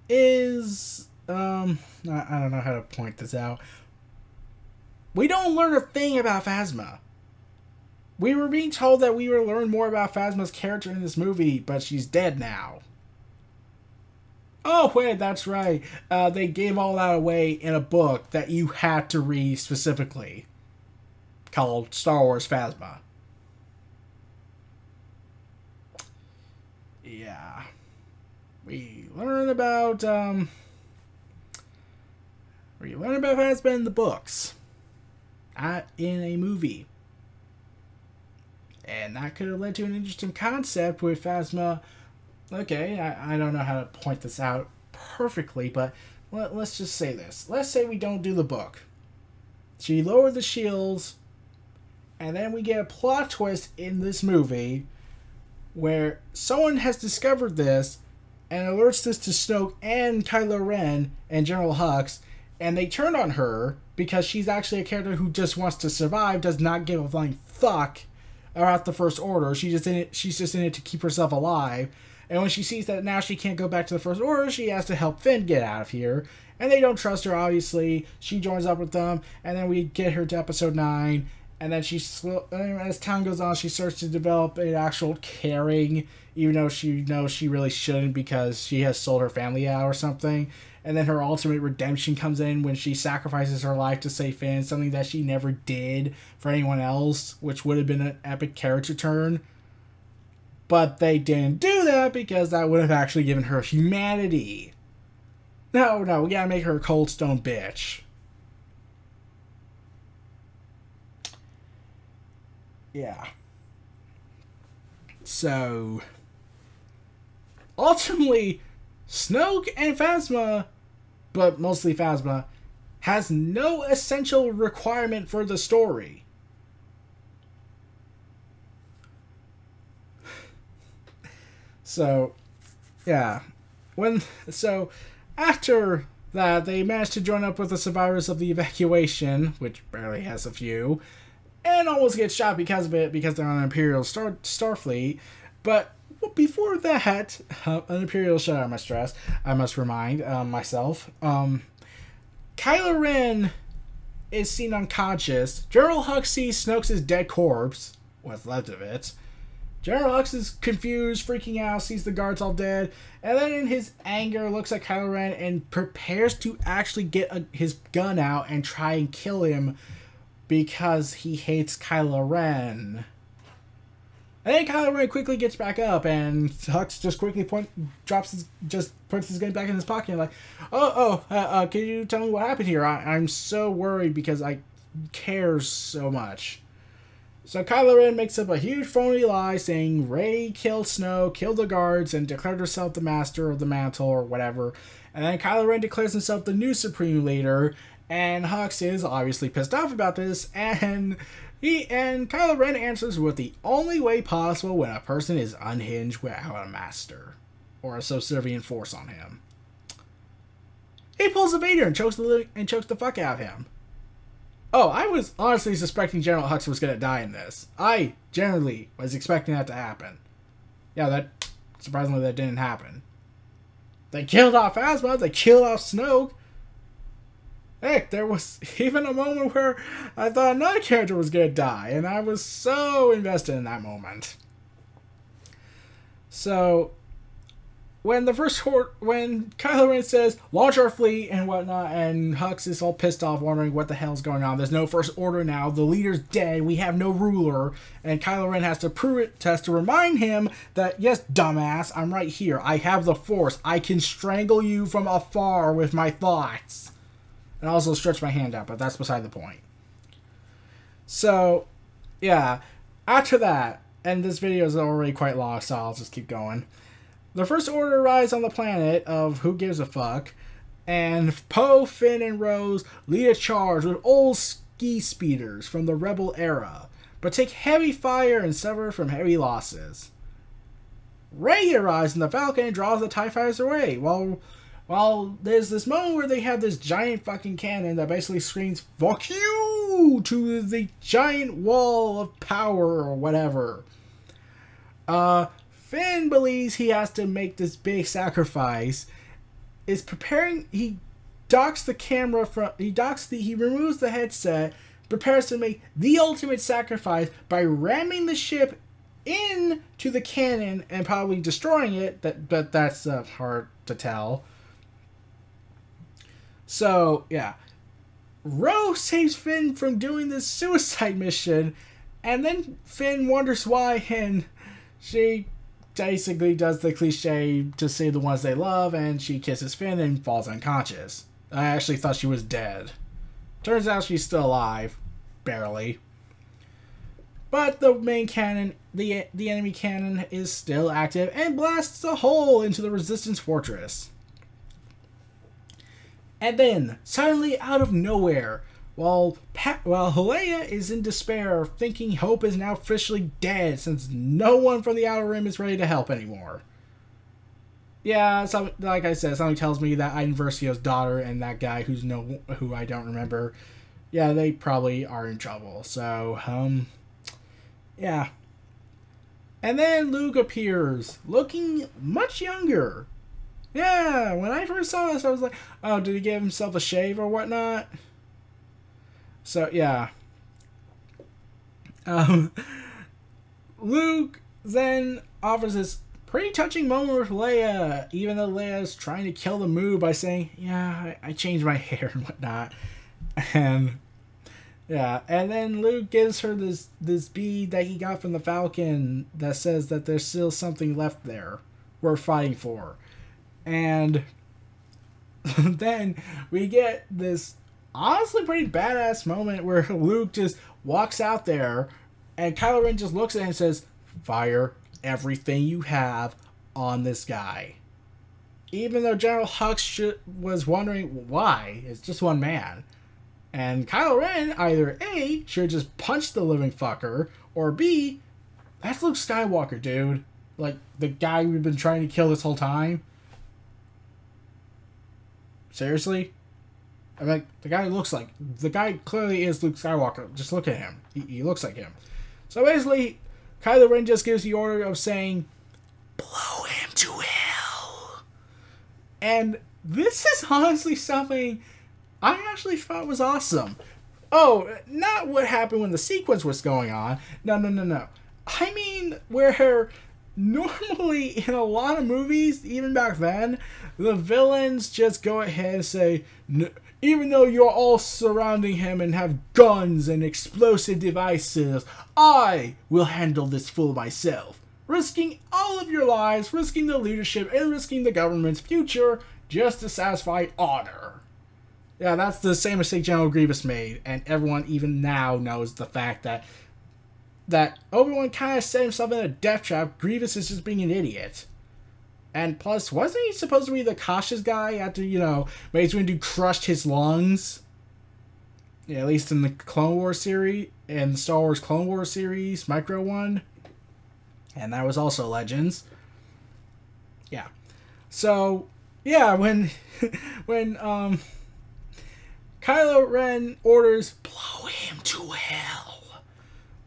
is... I don't know how to point this out. We don't learn a thing about Phasma. We were being told that we would learn more about Phasma's character in this movie, but she's dead now. Oh, wait, that's right. They gave all that away in a book that you had to read specifically, called Star Wars Phasma. Yeah. learn about Phasma in the books, not in a movie. And that could have led to an interesting concept with Phasma. Okay, I don't know how to point this out perfectly, but let's just say this. Let's say we don't do the book. She lowered the shields, and then we get a plot twist in this movie where someone has discovered this and alerts this to Snoke and Kylo Ren and General Hux, and they turn on her because she's actually a character who just wants to survive, does not give a flying fuck about the First Order. She's just in it to keep herself alive. And when she sees that now she can't go back to the First Order, she has to help Finn get out of here. And they don't trust her, obviously. She joins up with them, and then we get her to Episode 9. And then as time goes on, she starts to develop an actual caring, even though she knows she really shouldn't because she has sold her family out or something. And then her ultimate redemption comes in when she sacrifices her life to save Finn, something that she never did for anyone else, which would have been an epic character turn. But they didn't do that because that would have actually given her humanity. No, we gotta make her a cold stone bitch. Yeah. So, ultimately, Snoke and Phasma, but mostly Phasma, has no essential requirement for the story. So, yeah. After that, they managed to join up with the survivors of the evacuation, which barely has a few, and almost get shot because of it, because they're on an Imperial Starfleet. But before that, an Imperial shot, I must remind myself. Kylo Ren is seen unconscious. General Hux sees Snoke's dead corpse, what's left of it. General Hux is confused, freaking out, sees the guards all dead, and then in his anger looks at Kylo Ren and prepares to actually get his gun out and try and kill him because he hates Kylo Ren. And then Kylo Ren quickly gets back up, and Hux just quickly puts his gun back in his pocket, and like, can you tell me what happened here? I'm so worried because I care so much. So Kylo Ren makes up a huge phony lie saying Rey killed Snoke, killed the guards, and declared herself the master of the mantle or whatever. And then Kylo Ren declares himself the new Supreme Leader, and Hux is obviously pissed off about this, and Kylo Ren answers with the only way possible when a person is unhinged without a master or a subservient force on him. He pulls a Vader and chokes the fuck out of him. Oh, I was honestly suspecting General Hux was going to die in this. I generally was expecting that to happen. Yeah, surprisingly that didn't happen. They killed off Phasma, they killed off Snoke. Heck, there was even a moment where I thought another character was going to die, and I was so invested in that moment. So, when Kylo Ren says, launch our fleet and whatnot, and Hux is all pissed off, wondering what the hell's going on. There's no First Order now, the leader's dead, we have no ruler, and Kylo Ren has to remind him that, yes, dumbass, I'm right here, I have the Force, I can strangle you from afar with my thoughts. And also stretch my hand out, but that's beside the point. So, yeah, after that, and this video is already quite long, so I'll just keep going. The First Order arrives on the planet of who gives a fuck, and Poe, Finn, and Rose lead a charge with old ski speeders from the Rebel era, but take heavy fire and suffer from heavy losses. Rey arrives in the Falcon and draws the TIE Fighters away, while there's this moment where they have this giant fucking cannon that basically screams, fuck you, to the giant wall of power or whatever. Finn believes he has to make this big sacrifice. He docks the camera he removes the headset, prepares to make the ultimate sacrifice by ramming the ship into the cannon and probably destroying it, but that's hard to tell. So, yeah. Rose saves Finn from doing this suicide mission, and then Finn wonders why, and she basically does the cliche to save the ones they love, and she kisses Finn and falls unconscious. I actually thought she was dead. Turns out she's still alive. Barely. But the main cannon, the enemy cannon, is still active and blasts a hole into the Resistance fortress. And then, suddenly out of nowhere, while Leia is in despair, thinking Hope is now officially dead since no one from the Outer Rim is ready to help anymore. Yeah, like I said, something tells me that Iden Versio's daughter and that guy who I don't remember, yeah, they probably are in trouble. So, yeah. And then Luke appears, looking much younger. Yeah, when I first saw this, I was like, oh, did he give himself a shave or whatnot? So, yeah. Luke then offers this pretty touching moment with Leia, even though Leia's trying to kill the mood by saying, yeah, I changed my hair and whatnot. And, yeah, and then Luke gives her this bead that he got from the Falcon that says that there's still something left there worth fighting for. And then we get this honestly pretty badass moment where Luke just walks out there and Kylo Ren just looks at him and says, fire everything you have on this guy. Even though General Hux was wondering why. It's just one man. And Kylo Ren either A, should just punch the living fucker, or B, that's Luke Skywalker, dude. Like, the guy we've been trying to kill this whole time. Seriously? I mean, the guy clearly is Luke Skywalker. Just look at him. He looks like him. So basically, Kylo Ren just gives the order of saying, blow him to hell. And this is honestly something I actually thought was awesome. Oh, not what happened when the sequence was going on. No. I mean, where normally in a lot of movies, even back then, the villains just go ahead and say, even though you're all surrounding him and have guns and explosive devices, I will handle this fool myself. Risking all of your lives, risking the leadership, and risking the government's future just to satisfy honor. Yeah, that's the same mistake General Grievous made, and everyone even now knows the fact that Obi-Wan kind of set himself in a death trap. Grievous is just being an idiot. And plus, wasn't he supposed to be the cautious guy after, Mace Windu crushed his lungs? Yeah, at least in the Clone Wars series, and Star Wars Clone Wars series, Micro one. And that was also Legends. Yeah. So, yeah, when Kylo Ren orders, blow him to hell,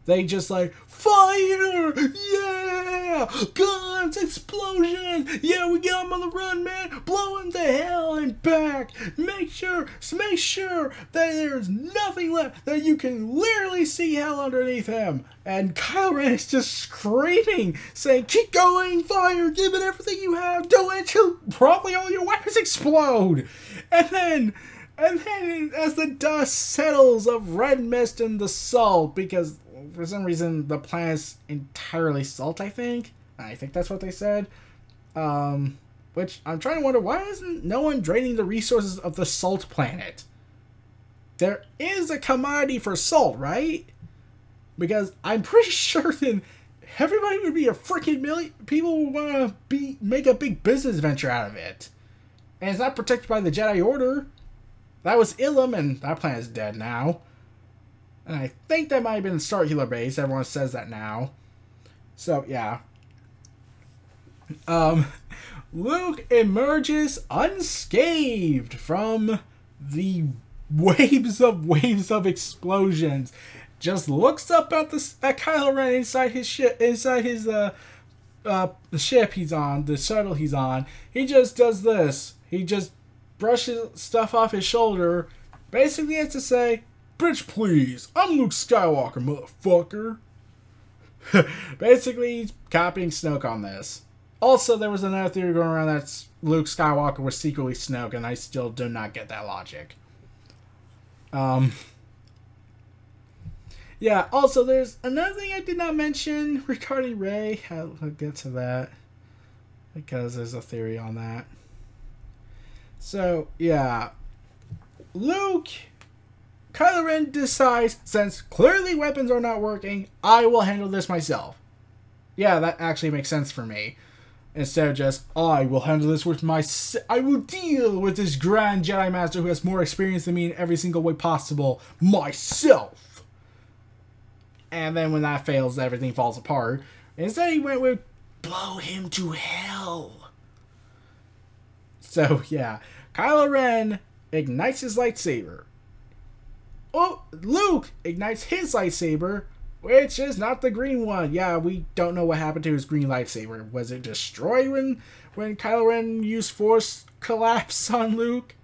they just like, fire! Yeah! Guns! Explosions! Yeah, we got him on the run, man! Blow him to hell and back! Make sure that there's nothing left, that you can literally see hell underneath him. And Kylo Ren is just screaming, saying, keep going, fire! Give it everything you have! Do it till probably all your weapons explode! And then as the dust settles of red mist and the salt, because for some reason the planet's entirely salt, I think that's what they said, which I'm trying to wonder, why isn't no one draining the resources of the salt planet? There is a commodity for salt, right? Because I'm pretty sure that everybody would be a freaking million, people would want to make a big business venture out of it. And it's not protected by the Jedi Order. That was Ilum, and that planet's dead now. And I think that might have been Starkiller Base. Everyone says that now. So, yeah. Luke emerges unscathed from the waves of explosions. Just looks up at Kylo Ren inside his ship, the ship he's on, the shuttle he's on. He just does this. He just brushes stuff off his shoulder. Basically, it's to say, bitch, please, I'm Luke Skywalker, motherfucker. Basically, he's copying Snoke on this. Also, there was another theory going around that Luke Skywalker was secretly Snoke, and I still do not get that logic. Yeah, also, there's another thing I did not mention regarding Rey. I'll get to that. because there's a theory on that. So, yeah. Kylo Ren decides, since clearly weapons are not working, I will handle this myself. Yeah, that actually makes sense for me. Instead of just, I will handle this with I will deal with this Grand Jedi Master who has more experience than me in every single way possible, myself. And then when that fails, everything falls apart. Instead, he went with, blow him to hell. So, yeah. Kylo Ren ignites his lightsaber. Oh, Luke ignites his lightsaber, which is not the green one. Yeah, we don't know what happened to his green lightsaber. Was it destroyed when Kylo Ren used Force collapse on Luke?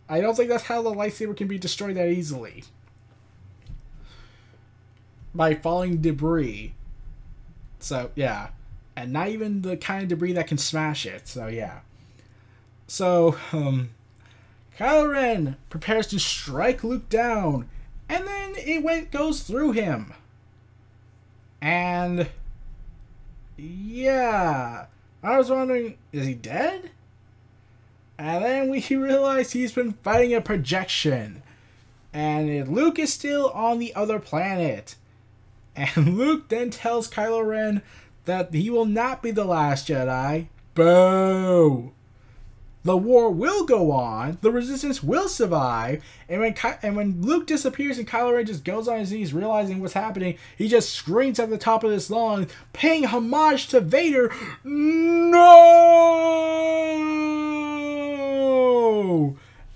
I don't think that's how the lightsaber can be destroyed that easily. By falling debris. So, yeah. And not even the kind of debris that can smash it. So, yeah. So, Kylo Ren prepares to strike Luke down. And then it goes through him. And yeah, I was wondering, is he dead? And then we realized he's been fighting a projection. And Luke is still on the other planet. And Luke then tells Kylo Ren that he will not be the last Jedi. Boo! The war will go on. The Resistance will survive. And when Luke disappears and Kylo Ren just goes on his knees, realizing what's happening, he just screams at the top of his lungs, paying homage to Vader. No!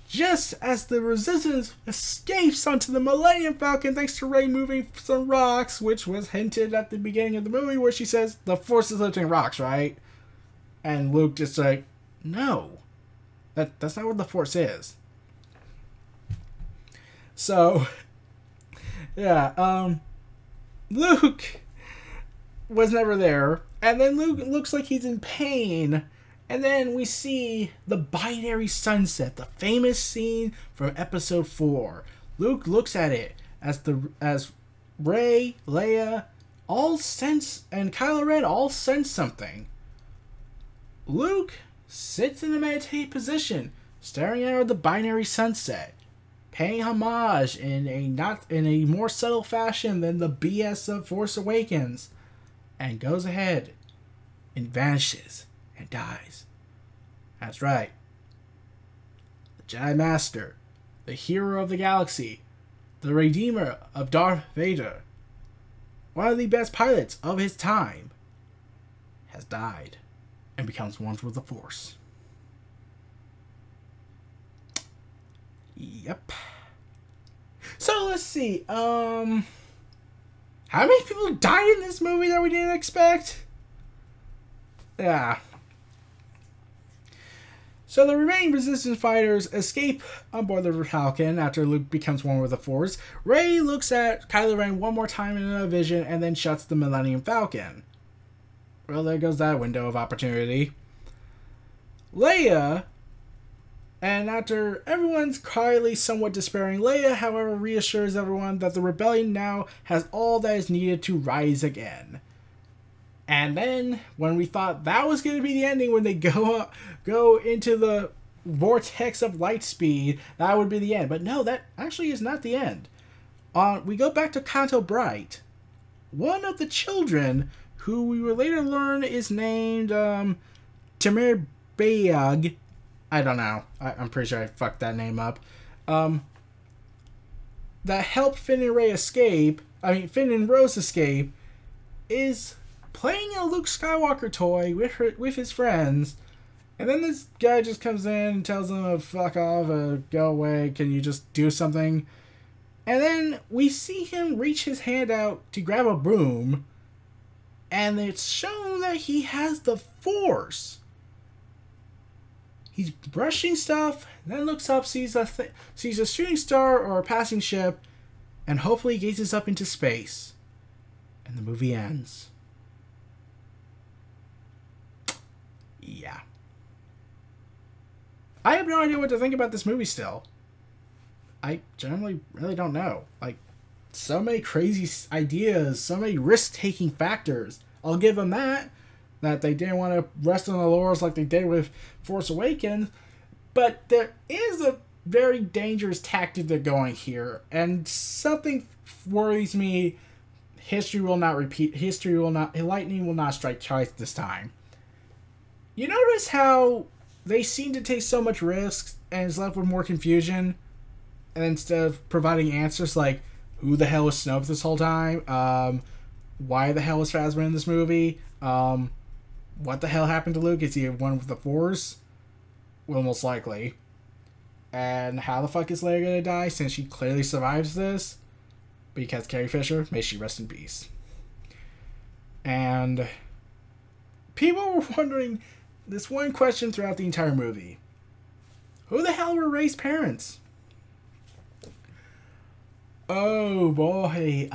Just as the Resistance escapes onto the Millennium Falcon, thanks to Rey moving some rocks, which was hinted at the beginning of the movie, where she says the Force is lifting rocks, right? And Luke just like, no. That's not what the Force is. So, yeah, Luke was never there. And then Luke looks like he's in pain. And then we see the binary sunset, the famous scene from episode 4. Luke looks at it as Rey, Leia, all sense, and Kylo Ren all sense something. Luke sits in a meditative position, staring out at the binary sunset, paying homage in a more subtle fashion than the BS of Force Awakens, and goes ahead and vanishes and dies. That's right. The Jedi Master, the hero of the galaxy, the redeemer of Darth Vader, one of the best pilots of his time, has died and becomes one with the Force. Yep. So let's see. How many people died in this movie that we didn't expect? Yeah. So the remaining Resistance fighters escape on board the Falcon after Luke becomes one with the Force. Rey looks at Kylo Ren one more time in a vision and then shuts the Millennium Falcon. Well, there goes that window of opportunity. Leia, and after everyone's quietly somewhat despairing, Leia, however, reassures everyone that the rebellion now has all that is needed to rise again. And then, when we thought that was going to be the ending, when they go into the vortex of light speed, that would be the end. But no, that actually is not the end. We go back to Canto Bright. One of the children, who we will later learn is named Tamir Bayag. I don't know. I'm pretty sure I fucked that name up. That helped Finn and Rose escape, is playing a Luke Skywalker toy with his friends. And then this guy just comes in and tells them to fuck off, go away, can you just do something? And then we see him reach his hand out to grab a broom. And it's shown that he has the Force. He's brushing stuff, then looks up, sees a shooting star or a passing ship, and hopefully gazes up into space. And the movie ends. Yeah. I have no idea what to think about this movie still. I generally really don't know. Like, so many crazy ideas, so many risk-taking factors. I'll give them that. that they didn't want to rest on the laurels like they did with Force Awakens. But there is a very dangerous tactic they're going here, and something worries me. History will not repeat. Lightning will not strike twice this time. You notice how they seem to take so much risks and is left with more confusion, and instead of providing answers like, who the hell was Snoke this whole time? Why the hell was Phasma in this movie? What the hell happened to Luke? Is he one with the Force? Well, most likely. And how the fuck is Leia gonna die since she clearly survives this? Because Carrie Fisher, may she rest in peace. And people were wondering this one question throughout the entire movie. Who the hell were Rey's parents? Oh boy,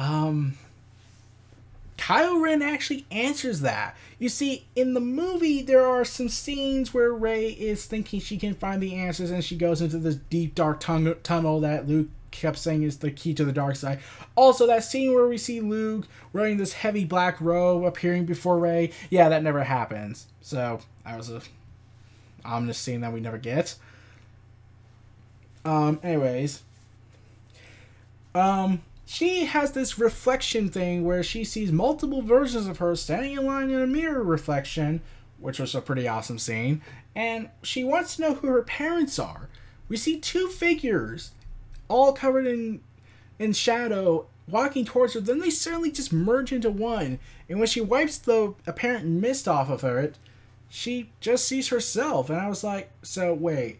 Kylo Ren actually answers that. You see, in the movie, there are some scenes where Rey is thinking she can find the answers, and she goes into this deep, dark tunnel that Luke kept saying is the key to the dark side. Also, that scene where we see Luke wearing this heavy black robe appearing before Rey, yeah, that never happens. So, that was a ominous scene that we never get. Anyways. She has this reflection thing where she sees multiple versions of her standing in line in a mirror reflection, which was a pretty awesome scene, and she wants to know who her parents are. We see two figures, all covered in shadow, walking towards her, then they suddenly just merge into one, and when she wipes the apparent mist off of her, she just sees herself, and I was like, so wait,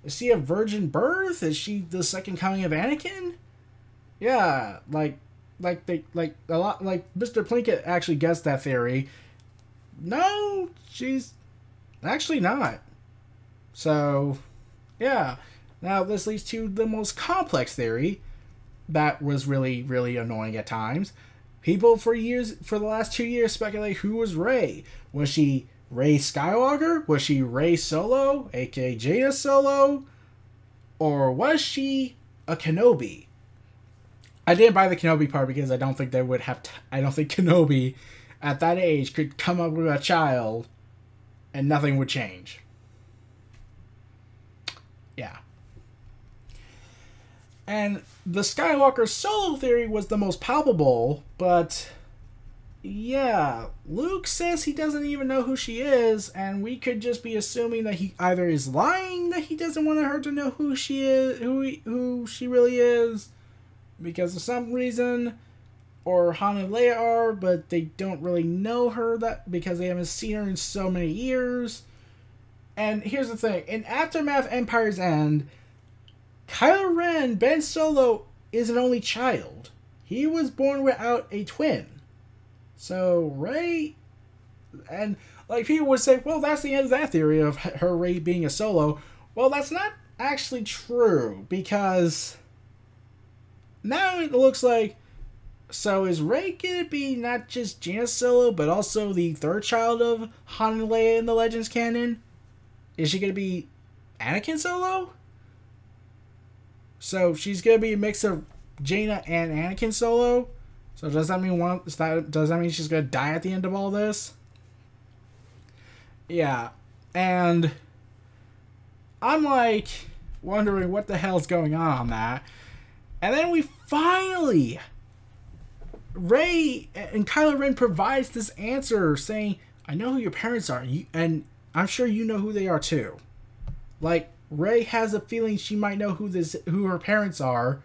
is she a virgin birth? Is she the second coming of Anakin? Yeah, like a lot, like Mr. Plinkett actually guessed that theory. No, she's actually not. So, yeah. Now this leads to the most complex theory that was really, really annoying at times. People for the last 2 years speculate who was Rey. Was she Rey Skywalker? Was she Rey Solo, aka Jaina Solo? Or was she a Kenobi? I didn't buy the Kenobi part because I don't think they would have. I don't think Kenobi, at that age, could come up with a child, and nothing would change. Yeah. And the Skywalker Solo theory was the most palpable, but yeah, Luke says he doesn't even know who she is, and we could just be assuming that he either is lying that he doesn't want her to know who she is, who she really is, because of some reason, or Han and Leia are, but they don't really know her that because they haven't seen her in so many years. And here's the thing, in Aftermath Empire's End, Kylo Ren, Ben Solo, is an only child. He was born without a twin. So Rey, and like people would say, well, that's the end of that theory of her Rey being a Solo. Well, that's not actually true, because now it looks like, so is Rey gonna be not just Jaina Solo, but also the third child of Han and Leia in the Legends canon? Is she gonna be Anakin Solo? So she's gonna be a mix of Jaina and Anakin Solo? So does that mean she's gonna die at the end of all this? Yeah, and I'm like wondering what the hell's going on that. And then we finally, Rey and Kylo Ren provides this answer saying, I know who your parents are, and I'm sure you know who they are too. Like, Rey has a feeling she might know who her parents are.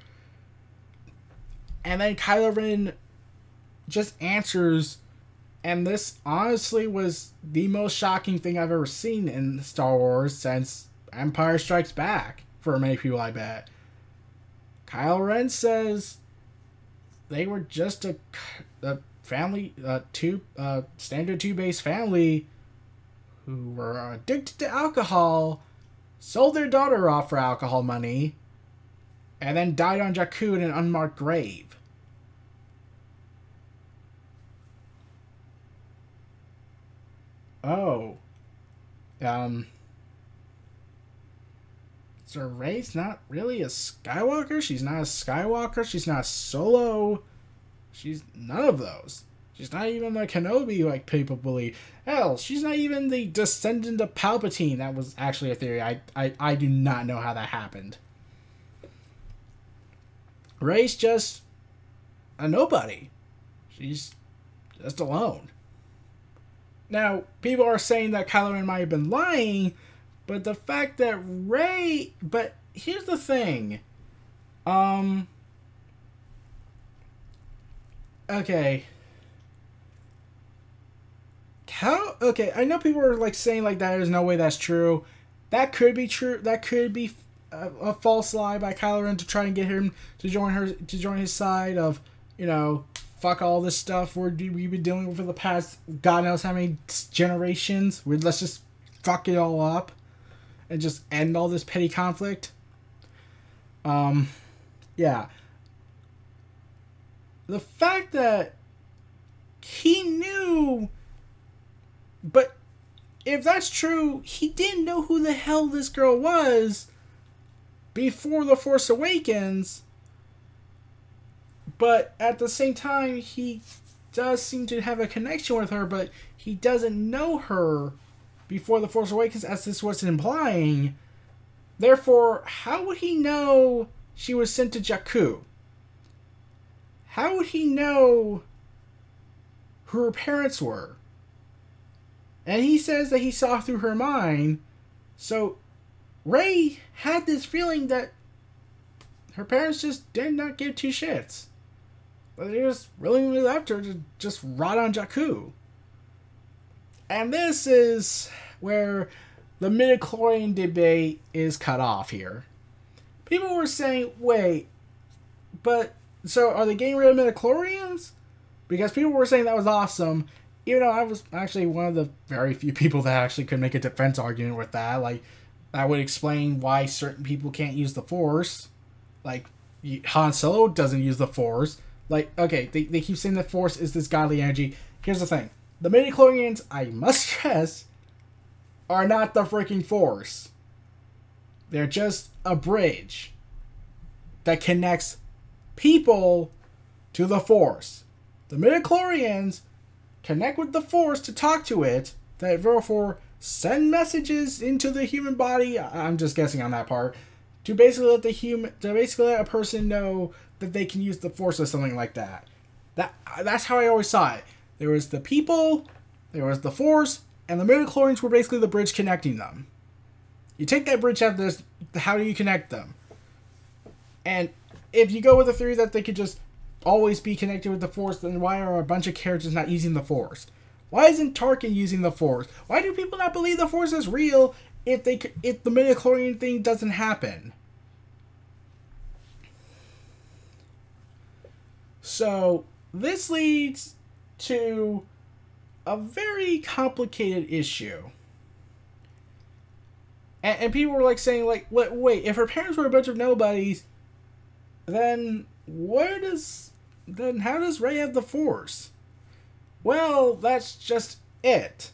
And then Kylo Ren just answers, and this honestly was the most shocking thing I've ever seen in Star Wars since Empire Strikes Back, for many people, I bet. Kylo Ren says they were just a family, standard 2-base family who were addicted to alcohol, sold their daughter off for alcohol money, and then died on Jakku in an unmarked grave. Oh. So Rey's not really a Skywalker? She's not a Skywalker? She's not a Solo? She's none of those. She's not even a Kenobi like people believe. Hell, she's not even the descendant of Palpatine. That was actually a theory. I do not know how that happened. Rey's just a nobody. She's just alone. Now, people are saying that Kylo Ren might have been lying, but the fact that Rey... But here's the thing. Okay. Okay, I know people are like saying like that. There's no way that's true. That could be true. That could be a false lie by Kylo Ren to try and get him to join his side of, you know, fuck all this stuff we've been dealing with for the past God knows how many generations. Let's just fuck it all up and just end all this petty conflict. Yeah. The fact that he knew, but if that's true, he didn't know who the hell this girl was before The Force Awakens, but at the same time, he does seem to have a connection with her, but he doesn't know her before The Force Awakens, as this was implying. Therefore, how would he know she was sent to Jakku? How would he know who her parents were? And he says that he saw through her mind. So Rey had this feeling that her parents just did not give two shits. They just willingly left her to just rot on Jakku. And this is where the midichlorian debate is cut off here. People were saying, wait, but so are they getting rid of midichlorians? Because people were saying that was awesome. Even though I was actually one of the very few people that actually could make a defense argument with that. Like, that would explain why certain people can't use the Force. Like, Han Solo doesn't use the Force. Like, okay, they keep saying the Force is this godly energy. Here's the thing. The midichlorians, I must stress, are not the freaking Force. They're just a bridge that connects people to the Force. The midichlorians connect with the Force to talk to it, that therefore send messages into the human body. I'm just guessing on that part, to basically let a person know that they can use the Force or something like that. That's how I always saw it. There was the people, there was the Force, and the midichlorians were basically the bridge connecting them. You take that bridge out of this, how do you connect them? And if you go with the theory that they could just always be connected with the Force, then why are a bunch of characters not using the Force? Why isn't Tarkin using the Force? Why do people not believe the Force is real if the midichlorian thing doesn't happen? So this leads to a very complicated issue. And people were like saying, like, wait, if her parents were a bunch of nobodies, then how does Rey have the Force? Well, that's just it.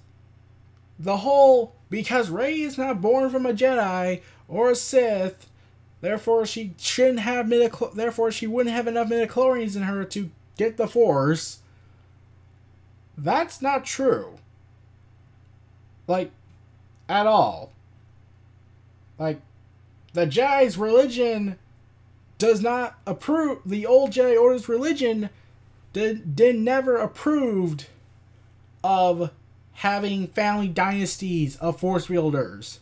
Because Rey is not born from a Jedi or a Sith, therefore she wouldn't have enough midichlorians in her to get the Force. That's not true. Like, at all. Like, the Jedi's religion does not approve, the old Jedi Order's religion never approved of having family dynasties of Force wielders.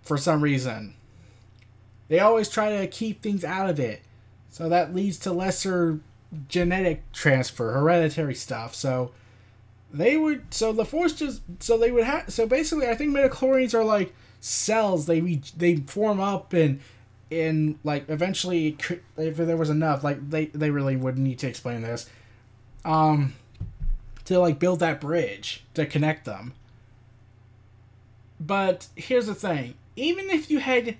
For some reason. They always try to keep things out of it. So that leads to lesser genetic transfer, hereditary stuff. So basically I think midichlorians are like cells. They form up and like eventually, if there was enough, like they really would need to explain this, to like build that bridge to connect them. But here's the thing: even if you had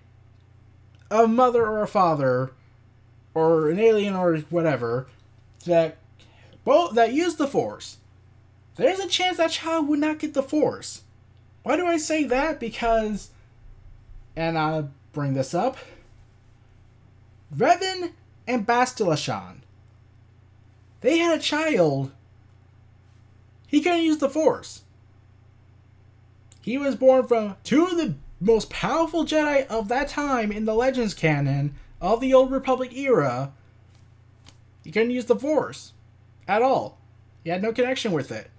a mother or a father or an alien or whatever that used the Force, there's a chance that child would not get the Force. Why do I say that? Because, and I'll bring this up, Revan and Bastila Shan, they had a child he couldn't use the Force. He was born from two of the most powerful Jedi of that time in the Legends canon of the Old Republic era. He couldn't use the Force at all. He had no connection with it.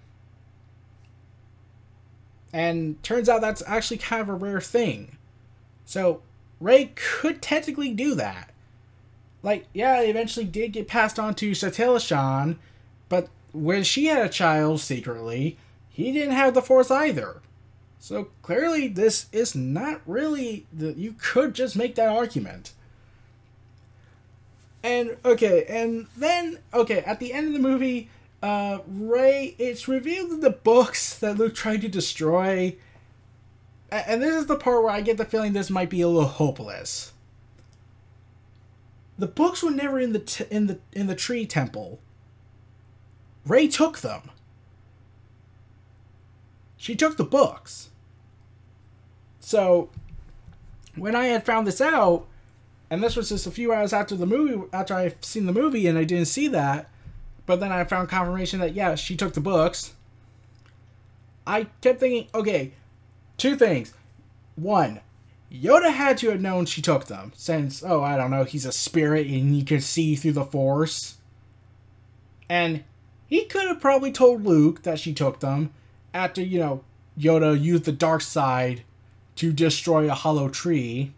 And turns out that's actually kind of a rare thing. So Rey could technically do that. Like, yeah, it eventually did get passed on to Satele Shan, but when she had a child secretly, he didn't have the Force either. So clearly this is not really... You could just make that argument. And, okay, and then, okay, at the end of the movie, Rey, it's revealed in the books that Luke tried to destroy. And this is the part where I get the feeling this might be a little hopeless. The books were never in the tree temple. Rey took them. She took the books. So, when I had found this out, and this was just a few hours after the movie, after I've seen the movie, and I didn't see that, but then I found confirmation that, yeah, she took the books. I kept thinking, okay, two things. One, Yoda had to have known she took them, since, oh, I don't know, he's a spirit and he can see through the Force. And he could have probably told Luke that she took them after, you know, Yoda used the dark side to destroy a hollow tree.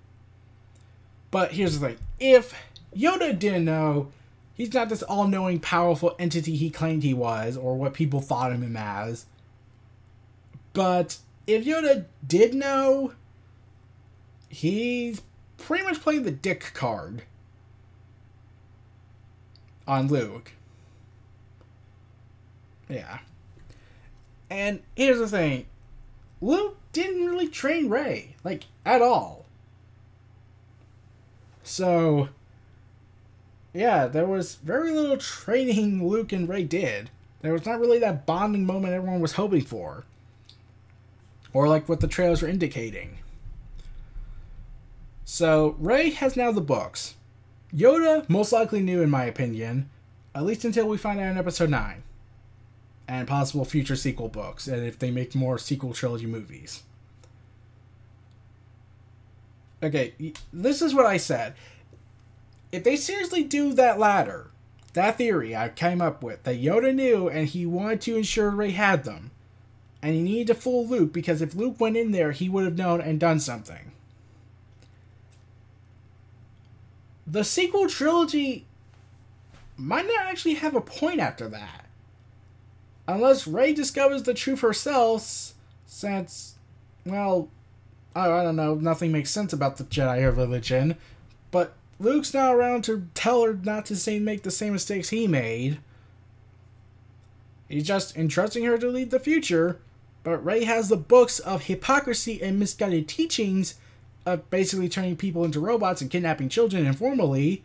But here's the thing. If Yoda didn't know, he's not this all-knowing, powerful entity he claimed he was, or what people thought of him as. But if Yoda did know, he's pretty much playing the dick card on Luke. Yeah. And here's the thing. Luke didn't really train Rey, like, at all. So, yeah, there was very little training Luke and Rey did. There was not really that bonding moment everyone was hoping for. Or like what the trailers were indicating. So, Rey has now the books. Yoda most likely knew, in my opinion, at least until we find out in Episode 9. And possible future sequel books, and if they make more sequel trilogy movies. Okay, this is what I said. If they seriously do that latter, that theory I came up with, that Yoda knew and he wanted to ensure Rey had them, and he needed to fool Luke, because if Luke went in there, he would have known and done something. The sequel trilogy might not actually have a point after that. Unless Rey discovers the truth herself, since, well, I don't know, nothing makes sense about the Jedi religion, but Luke's not around to tell her not to make the same mistakes he made. He's just entrusting her to lead the future, but Rey has the books of hypocrisy and misguided teachings of basically turning people into robots and kidnapping children informally.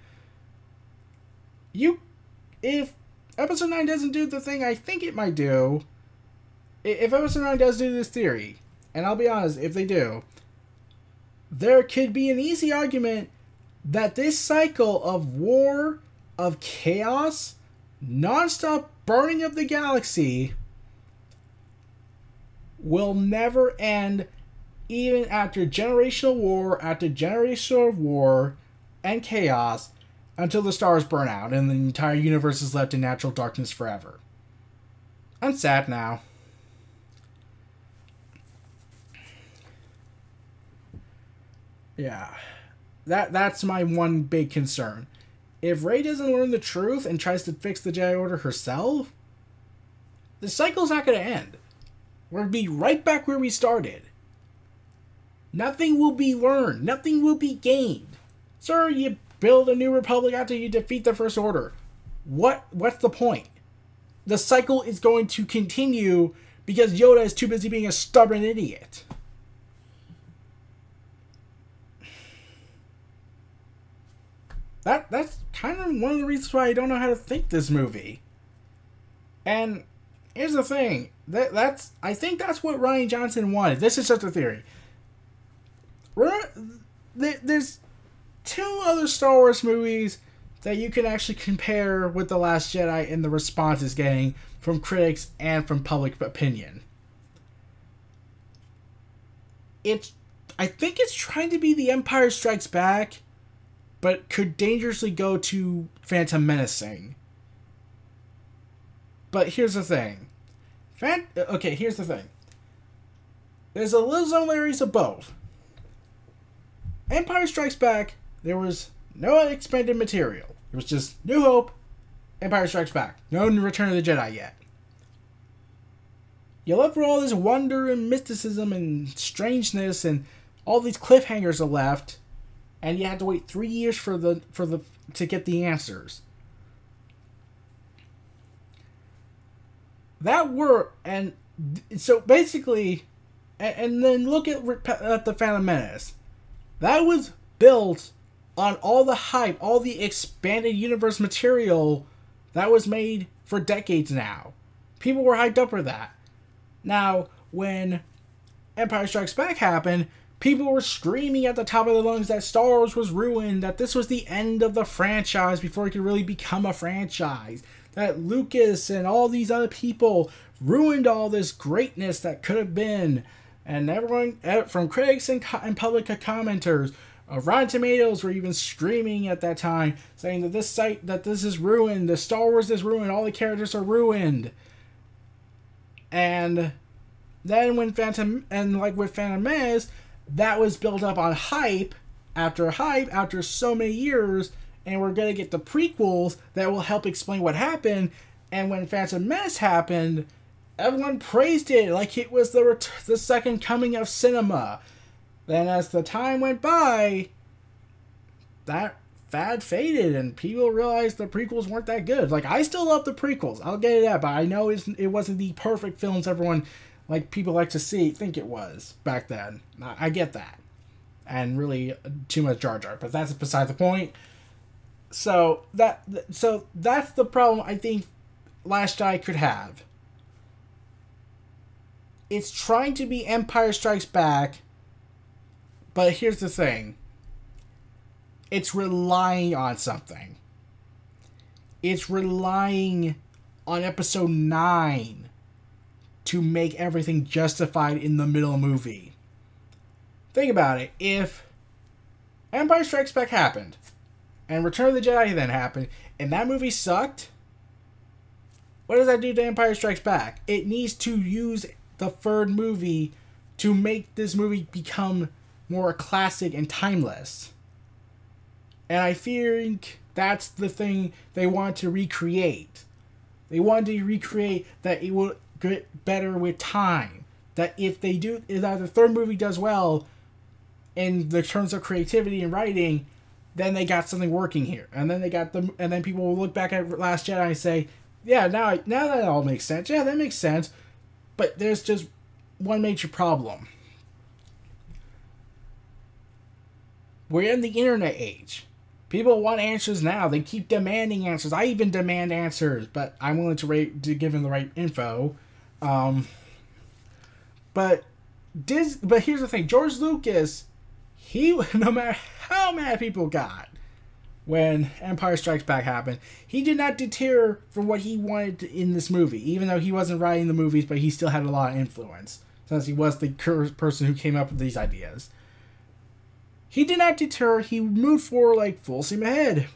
If Episode 9 doesn't do the thing I think it might do, if Episode 9 does do this theory, and I'll be honest, if they do, there could be an easy argument that this cycle of war, of chaos, non-stop burning of the galaxy will never end, even after generational war after generational war and chaos, until the stars burn out and the entire universe is left in natural darkness forever. I'm sad now. Yeah. That's my one big concern. If Rey doesn't learn the truth and tries to fix the Jedi Order herself, the cycle's not going to end. We'll be right back where we started. Nothing will be learned. Nothing will be gained. Sir, you build a new republic after you defeat the First Order. What's the point? The cycle is going to continue because Yoda is too busy being a stubborn idiot. That's kind of one of the reasons why I don't know how to think this movie. And here's the thing. I think that's what Rian Johnson wanted. This is just a theory. There's two other Star Wars movies that you can actually compare with The Last Jedi and the response it's getting from critics and from public opinion. I think it's trying to be The Empire Strikes Back, but could dangerously go to Phantom Menacing. But here's the thing. Here's the thing. There's a little similarities of both. Empire Strikes Back, there was no expanded material. It was just New Hope, Empire Strikes Back. No Return of the Jedi yet. You left for all this wonder and mysticism and strangeness, and all these cliffhangers are left, and you had to wait 3 years to get the answers. That worked, and so basically, and then look at the Phantom Menace. That was built on all the hype, all the expanded universe material that was made for decades now. People were hyped up for that. Now, when Empire Strikes Back happened, people were screaming at the top of their lungs that Star Wars was ruined, that this was the end of the franchise before it could really become a franchise, that Lucas and all these other people ruined all this greatness that could have been. And everyone, from critics and public commenters, Rotten Tomatoes were even screaming at that time, saying that this is ruined, the Star Wars is ruined, all the characters are ruined. And then with Phantom Menace, that was built up on hype after so many years, and we're gonna get the prequels that will help explain what happened. And when Phantom Menace happened, everyone praised it like it was the second coming of cinema. Then as the time went by, that fad faded and people realized the prequels weren't that good. Like, I still love the prequels, I'll get it out, but I know it wasn't the perfect films everyone, people like to think it was back then. I get that. And really too much Jar Jar, but that's beside the point. So that's the problem I think Last Jedi could have. It's trying to be Empire Strikes Back, but here's the thing. It's relying on something. It's relying on Episode 9 to make everything justified in the middle movie. Think about it. If Empire Strikes Back happened, and Return of the Jedi then happened, and that movie sucked, what does that do to Empire Strikes Back? It needs to use the third movie to make this movie become more classic and timeless. And I think that's the thing they want to recreate. They want to recreate that it will get better with time. That if the third movie does well in the terms of creativity and writing, then they got something working here. And then people will look back at Last Jedi and say, yeah, now that all makes sense. Yeah, that makes sense. But there's just one major problem. We're in the internet age. People want answers now. They keep demanding answers. I even demand answers, but I'm willing to give them the right info. But here's the thing. George Lucas, no matter how mad people got when Empire Strikes Back happened, he did not deter from what he wanted in this movie, even though he wasn't writing the movies, but he still had a lot of influence, since he was the person who came up with these ideas. He did not deter. He moved forward full steam ahead.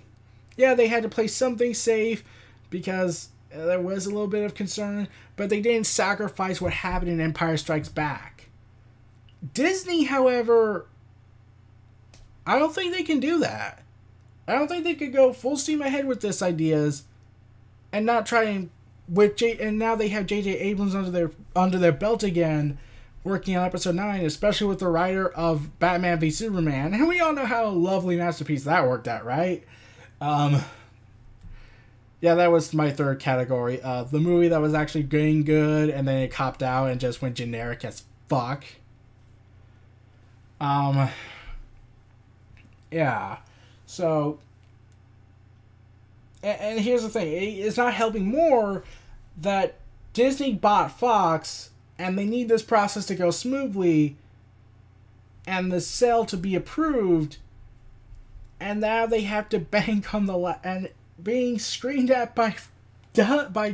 Yeah, they had to play something safe because there was a little bit of concern, but they didn't sacrifice what happened in Empire Strikes Back. Disney, however, I don't think they can do that. I don't think they could go full steam ahead with this ideas and not try and now they have J.J. Abrams under their belt again, working on Episode 9, especially with the writer of Batman v Superman. And we all know how lovely masterpiece that worked out, right? Yeah, that was my third category. The movie that was actually getting good, and then it copped out and just went generic as fuck. Yeah. So, and here's the thing. It's not helping more that Disney bought Fox, and they need this process to go smoothly and the sale to be approved, and now they have to bank on and being screamed at by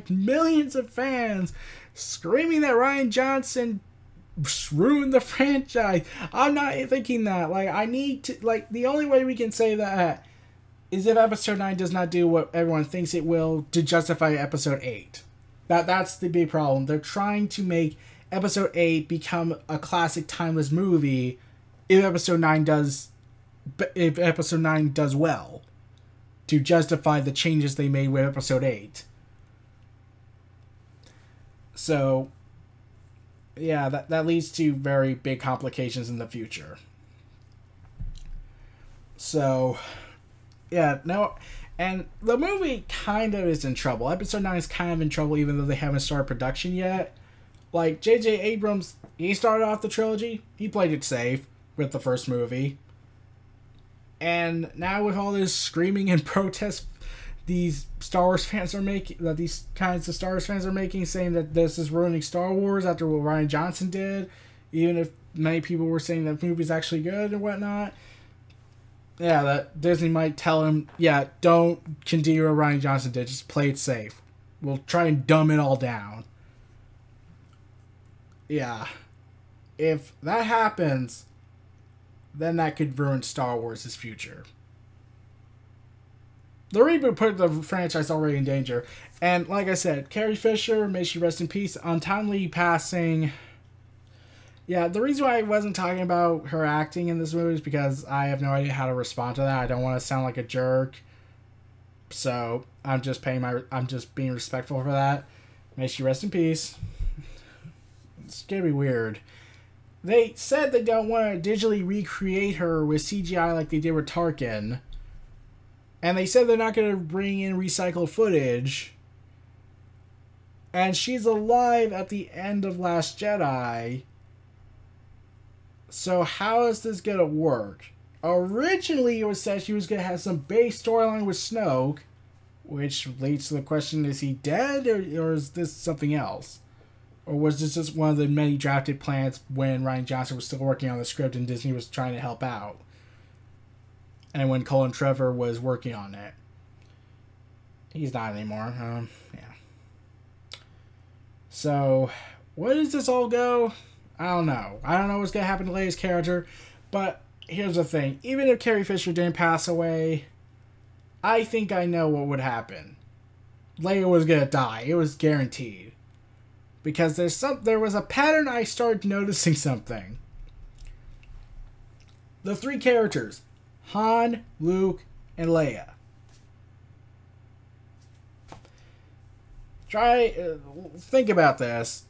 millions of fans screaming that Rian Johnson ruined the franchise. I'm not thinking that. Like, I need to, like, the only way we can say that is if episode 9 does not do what everyone thinks it will to justify episode 8. That's the big problem. They're trying to make episode 8 become a classic timeless movie if episode 9 does well to justify the changes they made with episode 8. So yeah, that leads to very big complications in the future. So yeah, no, and the movie kind of is in trouble. Episode 9 is kind of in trouble even though they haven't started production yet. Like, J.J. Abrams, he started off the trilogy. He played it safe with the first movie. And now with all this screaming and protest these Star Wars fans are making, that these kinds of Star Wars fans are making, saying that this is ruining Star Wars after what Rian Johnson did, even if many people were saying that the movie's actually good and whatnot. Yeah, that Disney might tell him, yeah, don't continue what Rian Johnson did, just play it safe. We'll try and dumb it all down. Yeah. If that happens, then that could ruin Star Wars' future. The reboot put the franchise already in danger. And like I said, Carrie Fisher, may she rest in peace, untimely passing. Yeah, the reason why I wasn't talking about her acting in this movie is because I have no idea how to respond to that. I don't want to sound like a jerk. So I'm just being respectful for that. May she rest in peace. It's gonna be weird. They said they don't want to digitally recreate her with CGI like they did with Tarkin. And they said they're not going to bring in recycled footage. And she's alive at the end of Last Jedi. So how is this going to work? Originally, it was said she was going to have some base storyline with Snoke. Which leads to the question, is he dead? Or is this something else? Or was this just one of the many drafted plans when Rian Johnson was still working on the script and Disney was trying to help out? And when Colin Trevor was working on it. He's not anymore. Yeah. So, where does this all go? I don't know. I don't know what's going to happen to Leia's character. But here's the thing. Even if Carrie Fisher didn't pass away, I think I know what would happen. Leia was going to die. It was guaranteed. Because there was a pattern. I started noticing something. The three characters, Han, Luke, and Leia. Think about this.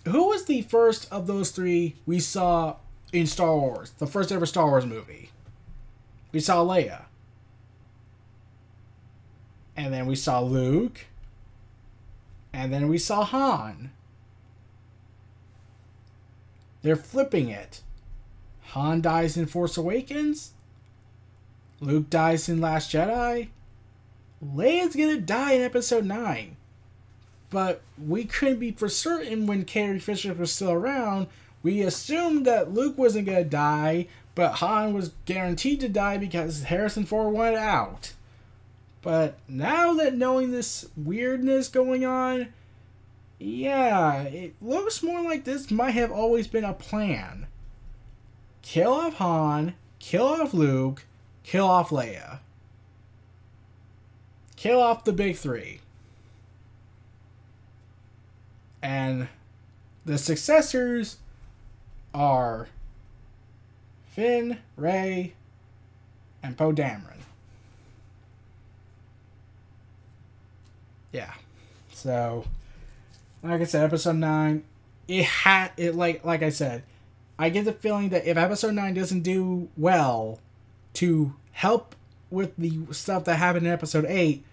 Who was the first of those three we saw in Star Wars? The first ever Star Wars movie. We saw Leia. And then we saw Luke. And then we saw Han. They're flipping it. Han dies in Force Awakens. Luke dies in Last Jedi. Leia's gonna die in Episode 9. But we couldn't be for certain when Carrie Fisher was still around. We assumed that Luke wasn't gonna die, but Han was guaranteed to die because Harrison Ford wanted out. But now that knowing this weirdness going on, yeah, it looks more like this might have always been a plan. Kill off Han, kill off Luke, kill off Leia. Kill off the big three. And the successors are Finn, Rey, and Poe Dameron. Yeah. So, like I said, Episode 9, like I said, I get the feeling that if Episode 9 doesn't do well to help with the stuff that happened in Episode 8,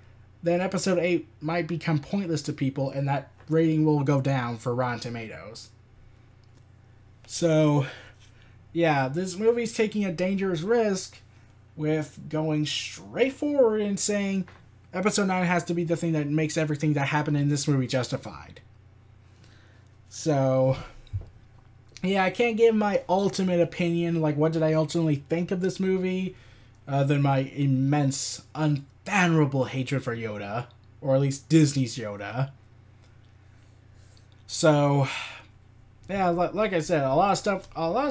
then Episode 8 might become pointless to people, and that rating will go down for Rotten Tomatoes. So, yeah, this movie's taking a dangerous risk with going straight forward and saying Episode 9 has to be the thing that makes everything that happened in this movie justified. So, yeah, I can't give my ultimate opinion, like what did I ultimately think of this movie, than my immense, unfathomable hatred for Yoda, or at least Disney's Yoda. So, yeah, like I said, a lot of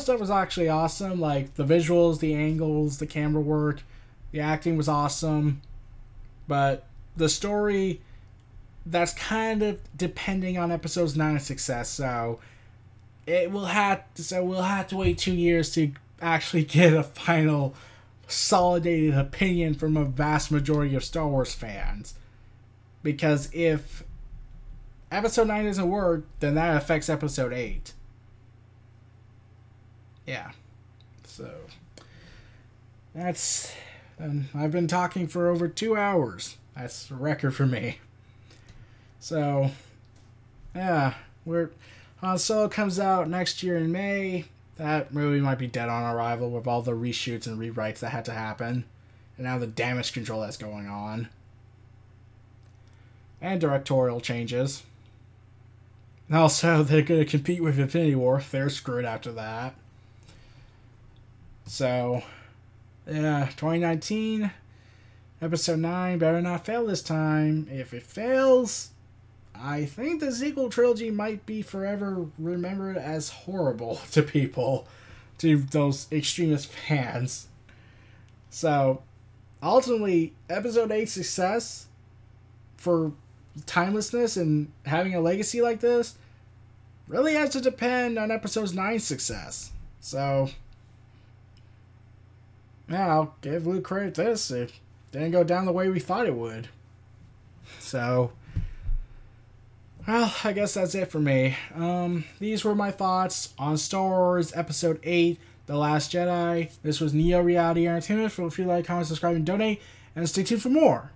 stuff was actually awesome. Like the visuals, the angles, the camera work, the acting was awesome. But the story, that's kind of depending on episode's 9's success. So we'll have to wait 2 years to actually get a final consolidated opinion from a vast majority of Star Wars fans. Because if episode 9 doesn't work, then that affects episode 8. Yeah. So that's... And I've been talking for over 2 hours. That's a record for me. So, yeah, Han Solo comes out next year in May. That movie might be dead on arrival with all the reshoots and rewrites that had to happen. And now the damage control that's going on. And directorial changes. And also, they're going to compete with Infinity War. They're screwed after that. So, yeah, 2019, episode 9 better not fail this time. If it fails, I think the sequel trilogy might be forever remembered as horrible to people, to those extremist fans. So, ultimately, episode 8's success for timelessness and having a legacy like this really has to depend on episode 9's success. So, yeah, I'll give Luke credit to this. It didn't go down the way we thought it would. So, well, I guess that's it for me. These were my thoughts on Star Wars Episode 8, The Last Jedi. This was Neo Reality Entertainment. If you like, comment, subscribe, and donate. And stay tuned for more.